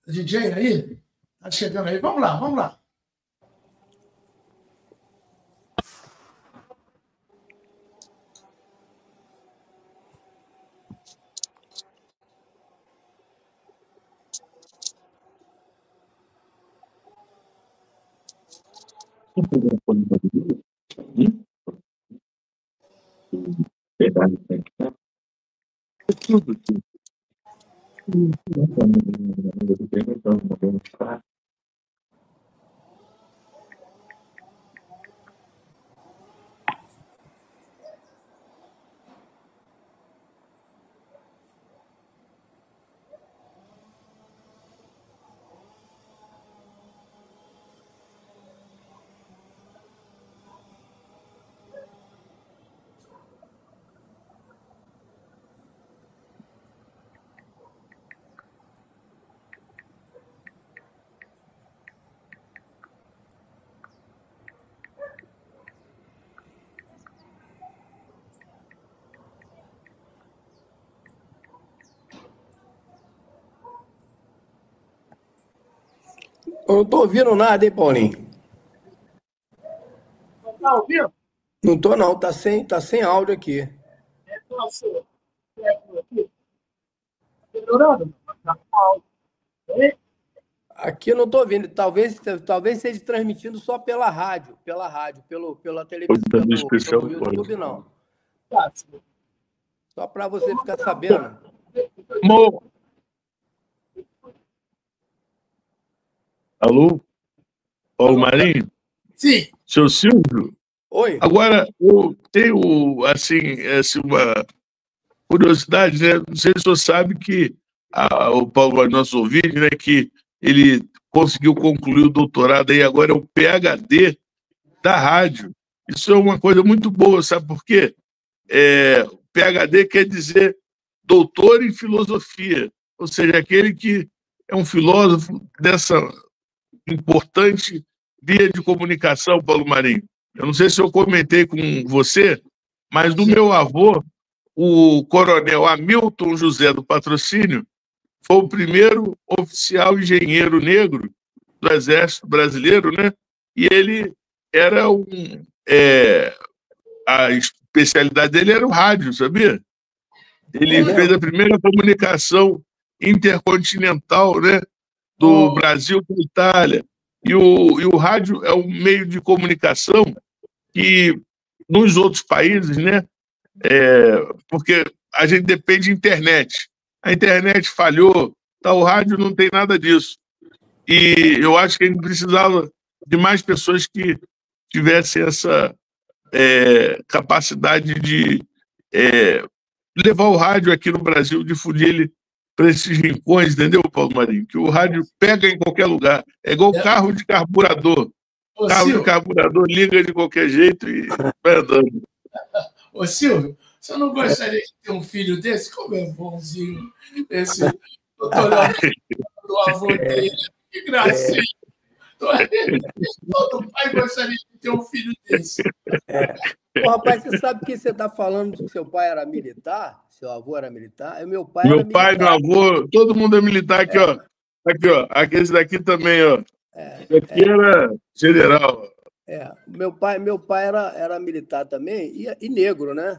DJ aí. Está chegando aí. Vamos lá. Eu não estou ouvindo nada, hein, Paulinho? Não está ouvindo? Não estou, não. Tá sem áudio aqui. Nossa, melhorando? Tá com áudio. Aqui eu não estou ouvindo. Talvez esteja transmitindo só pela rádio, pela televisão, pelo YouTube, não. Só para você ficar sabendo. Alô? Paulo Marinho? Sim. Seu Silvio? Oi. Agora, eu tenho, assim, uma curiosidade, né? Não sei se o senhor sabe que o Paulo Marinho, nosso ouvinte, né, que ele conseguiu concluir o doutorado aí, agora é o PhD da rádio. Isso é uma coisa muito boa, sabe por quê? PhD quer dizer doutor em filosofia, ou seja, aquele que é um filósofo dessa importante via de comunicação, Paulo Marinho. Eu não sei se eu comentei com você, mas do meu avô, o coronel Hamilton José do Patrocínio, foi o primeiro oficial engenheiro negro do Exército Brasileiro, né? E ele era a especialidade dele era o rádio, sabia? Ele fez a primeira comunicação intercontinental, né, do Brasil com a Itália. E o rádio é um meio de comunicação que, nos outros países, né, porque a gente depende de internet. A internet falhou, o rádio não tem nada disso. E eu acho que a gente precisava de mais pessoas que tivessem essa capacidade de levar o rádio aqui no Brasil, difundir ele para esses rincões, entendeu, Paulo Marinho? Que o rádio pega em qualquer lugar. É igual carro de carburador. Carro de carburador liga de qualquer jeito e vai andando. Ô, Silvio, você não gostaria de ter um filho desse? Como é bonzinho esse doutor do avô dele. Que gracinha. Todo pai gostaria de ter um filho desse. Pô, rapaz, você sabe que você está falando que seu pai era militar? Seu avô era militar? Meu pai, meu avô, todo mundo é militar aqui, ó. Aqui, ó. Esse daqui também, ó. Aqui era general. Meu pai era militar também e negro, né?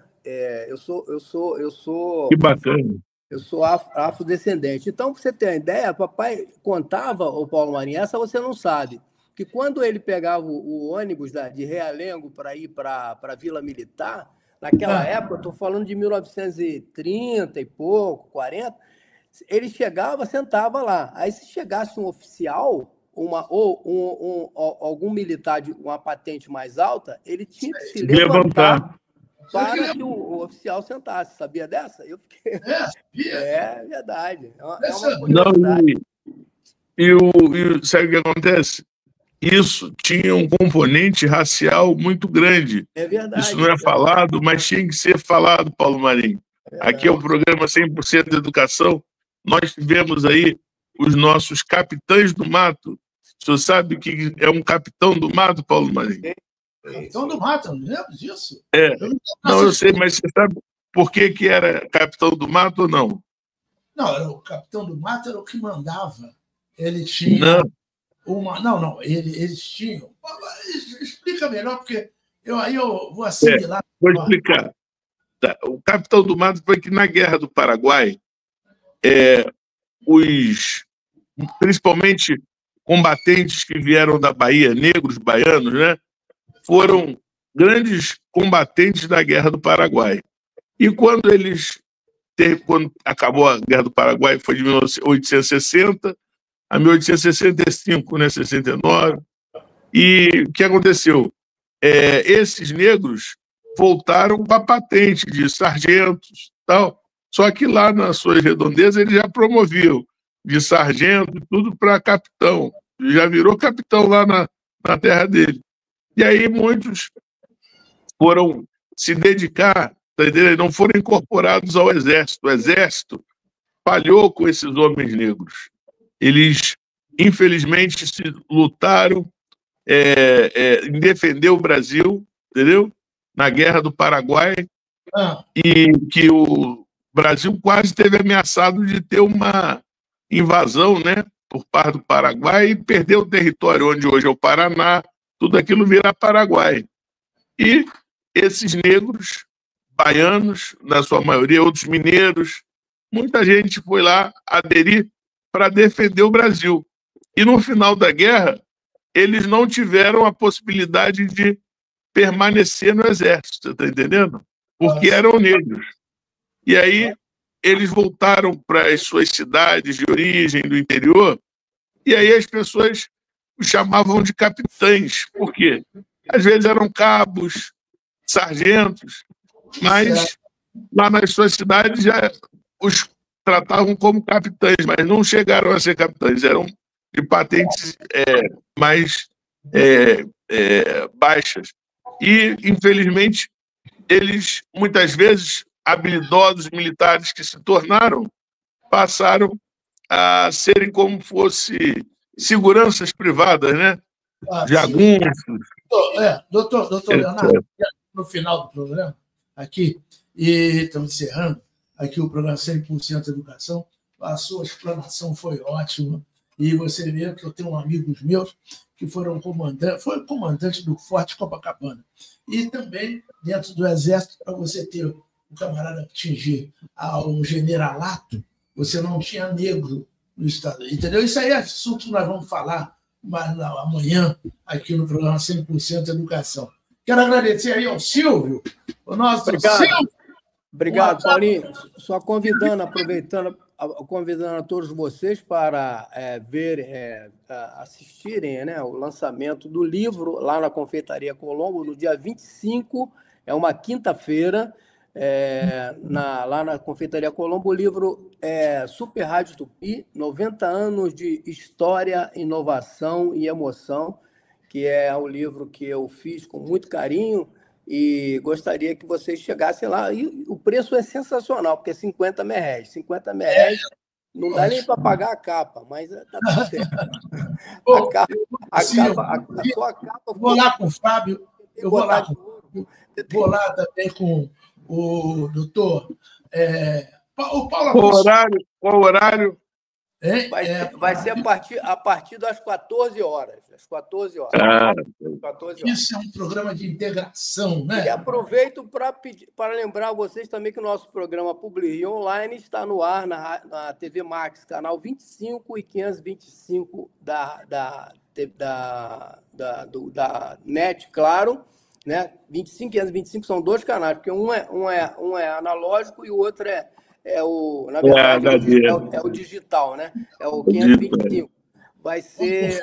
Eu sou. Que bacana. Eu sou afrodescendente. Então, para você ter uma ideia, papai contava, o Paulo Marinho, essa você não sabe, que quando ele pegava o ônibus de Realengo para ir para a Vila Militar, naquela época, estou falando de 1930 e pouco, 40, ele chegava, sentava lá. Aí, se chegasse um oficial, algum militar de uma patente mais alta, ele tinha que se levantar para que o oficial sentasse. Sabia dessa? Eu fiquei... É verdade. É uma curiosidade. Sabe o que acontece? Isso tinha um componente racial muito grande. É verdade. Isso não é falado, mas tinha que ser falado, Paulo Marinho. Aqui é o programa 100% de Educação. Nós tivemos aí os nossos capitães do mato. O senhor sabe o que é um capitão do mato, Paulo Marinho? Capitão do mato, não lembro disso. Eu sei, mas você sabe por que era capitão do mato ou não? Não, o capitão do mato era o que mandava. Ele tinha eles tinham. Explica melhor, porque eu vou assimilar. Vou explicar. O capitão do mato foi que na Guerra do Paraguai, principalmente combatentes que vieram da Bahia, negros baianos, né, foram grandes combatentes da Guerra do Paraguai. E quando acabou a Guerra do Paraguai, foi de 1860 a 1865, né, 69. E o que aconteceu? Esses negros voltaram com a patente de sargentos, tal. Só que lá nas suas redondezas eles já promoviam de sargento, tudo para capitão. Já virou capitão lá na terra dele. E aí muitos foram se dedicar, tá entendendo? Não foram incorporados ao Exército. O Exército falhou com esses homens negros. Eles, infelizmente, lutaram em defender o Brasil, entendeu? Na Guerra do Paraguai, e que o Brasil quase teve ameaçado de ter uma invasão, né, por parte do Paraguai e perdeu o território onde hoje é o Paraná, tudo aquilo vira Paraguai. E esses negros, baianos, na sua maioria, outros mineiros, muita gente foi lá aderir para defender o Brasil. E no final da guerra, eles não tiveram a possibilidade de permanecer no exército, você está entendendo? Porque eram negros. E aí eles voltaram para as suas cidades de origem, do interior, e aí as pessoas os chamavam de capitães. Por quê? Às vezes eram cabos, sargentos, mas lá nas suas cidades já os tratavam como capitães, mas não chegaram a ser capitães, eram de patentes mais baixas. E, infelizmente, eles, muitas vezes, habilidosos militares que se tornaram, passaram a serem como fosse seguranças privadas, né? Jagunços. Doutor Leonardo, no final do programa, aqui, e estamos encerrando aqui o programa 100% Educação, a sua explanação foi ótima, e você vê que eu tenho amigos meus que foram comandante do Forte Copacabana. E também, dentro do Exército, para você ter um camarada atingir um generalato, você não tinha negro no Estado. Entendeu? Isso aí é assunto que nós vamos falar amanhã aqui no programa 100% Educação. Quero agradecer aí ao Silvio, o nosso Silvio. Obrigado, Paulinho. Só convidando a todos vocês para assistirem, né, o lançamento do livro lá na Confeitaria Colombo, no dia 25, é uma quinta-feira, lá na Confeitaria Colombo. O livro é Super Rádio Tupi, 90 anos de história, inovação e emoção, que é um livro que eu fiz com muito carinho, e gostaria que vocês chegassem lá. E o preço é sensacional, porque é 50 ml. 50 ml não dá nem para pagar a capa, mas está tudo certo. A capa. Vou lá com o Fábio, eu vou lá também com o doutor. O Paulo Qual horário? Vai ser a partir das 14 horas. Às 14 horas. 14 horas. Isso é um programa de integração, né? E aproveito para lembrar vocês também que o nosso programa Publi Rio Online está no ar na TV Max, canal 25 e 525 da NET, claro. Né? 25 e 525 são dois canais, porque um é analógico e o outro na verdade, é o digital, né? É o 525. Vai ser...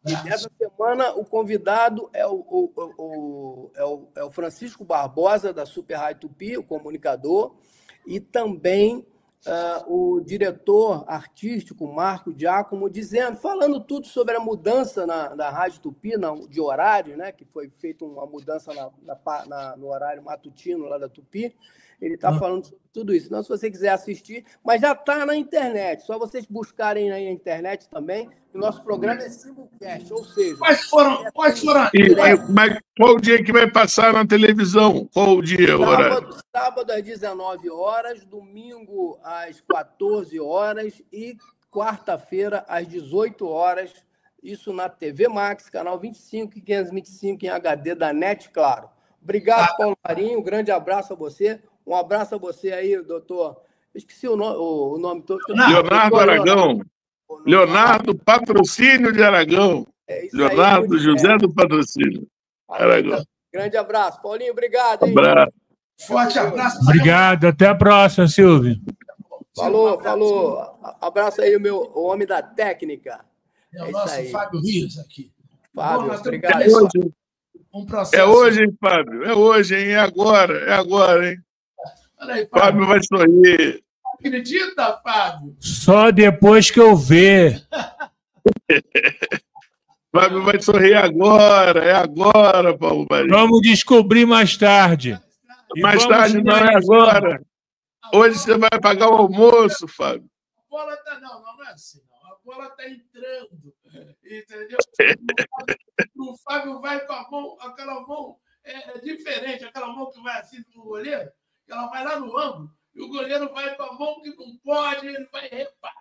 E nessa semana, o convidado é o Francisco Barbosa, da Super Rádio Tupi, o comunicador, e também o diretor artístico, Marco Giacomo, falando tudo sobre a mudança na Rádio Tupi, de horário, né? Que foi feita uma mudança no horário matutino lá da Tupi. Ele está falando sobre tudo isso. Então, se você quiser assistir, mas já está na internet, só vocês buscarem aí na internet também. O nosso programa é simulcast, ou seja... Quais foram? Mas qual o dia que vai passar na televisão? Qual o dia, o horário? Sábado às 19 horas, domingo às 14 horas e quarta-feira às 18 horas. Isso na TV Max, canal 25 e 525 em HD da NET, claro. Obrigado, Paulo Marinho. Um grande abraço a você. Um abraço a você aí, doutor. Eu esqueci o nome todo. Leonardo Aragão. Leonardo Patrocínio de Aragão. Leonardo José do Patrocínio. Aragão. Grande abraço. Paulinho, obrigado. Hein? Abraço. Forte abraço. Obrigado. Até a próxima, Silvio. Falou. Abraço aí o homem da técnica. É o nosso Fábio Rios aqui. Fábio, obrigado. É hoje, hein, Fábio? É hoje, hein? É agora, hein? Olha aí, Fábio vai sorrir. Acredita, Fábio? Só depois que eu ver. Fábio vai sorrir agora. É agora, Paulo Marinho. Vamos descobrir mais tarde. Mais tarde não é agora. Hoje você vai pagar o almoço, Fábio. A bola está... Não é assim, não. A bola está entrando. Entendeu? O Fábio vai com a mão, aquela mão é diferente, aquela mão que vai assim para o goleiro, que ela vai lá no ângulo, e o goleiro vai com a mão que não pode, ele vai reparar.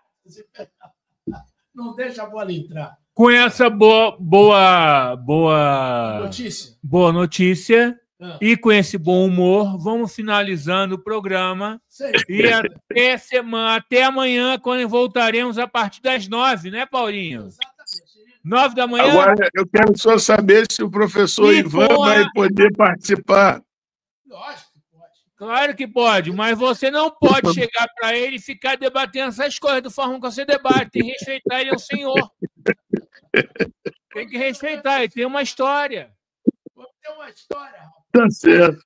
não deixa a bola entrar. Com essa boa notícia e com esse bom humor, vamos finalizando o programa. E até amanhã, quando voltaremos a partir das 9, né, Paulinho? 9 da manhã. Agora, eu quero só saber se o professor Ivan vai poder participar. Lógico que pode. Claro que pode, mas você não pode chegar para ele e ficar debatendo essas coisas da forma que você debate. Tem que respeitar, ele é um senhor. Tem que respeitar, ele tem uma história. Tem uma história, rapaz. Tá certo.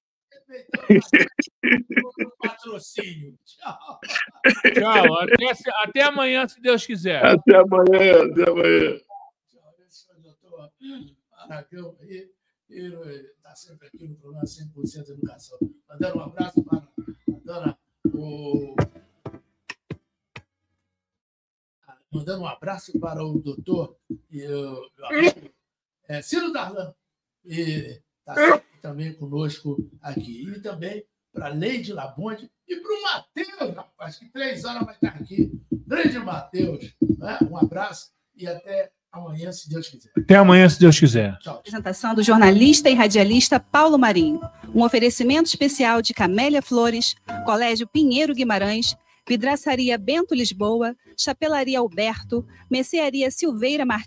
Patrocínio. Tchau. Tchau. Até amanhã, se Deus quiser. Até amanhã. Até amanhã. Tchau. Esse é o doutor Aragão aí. Ele está sempre aqui no programa 100% Educação. Mandando um abraço para a dona. Mandando um abraço para o doutor e o amigo Ciro Darlan. E está também conosco aqui. E também para a Leide Labonde e para o Matheus, rapaz, que 3 horas vai estar aqui. Grande Matheus. Né? Um abraço e até amanhã, se Deus quiser. Até amanhã, se Deus quiser. Tchau. Apresentação do jornalista e radialista Paulo Marinho. Um oferecimento especial de Camélia Flores, Colégio Pinheiro Guimarães, Vidraçaria Bento Lisboa, Chapelaria Alberto, Mercearia Silveira Martins.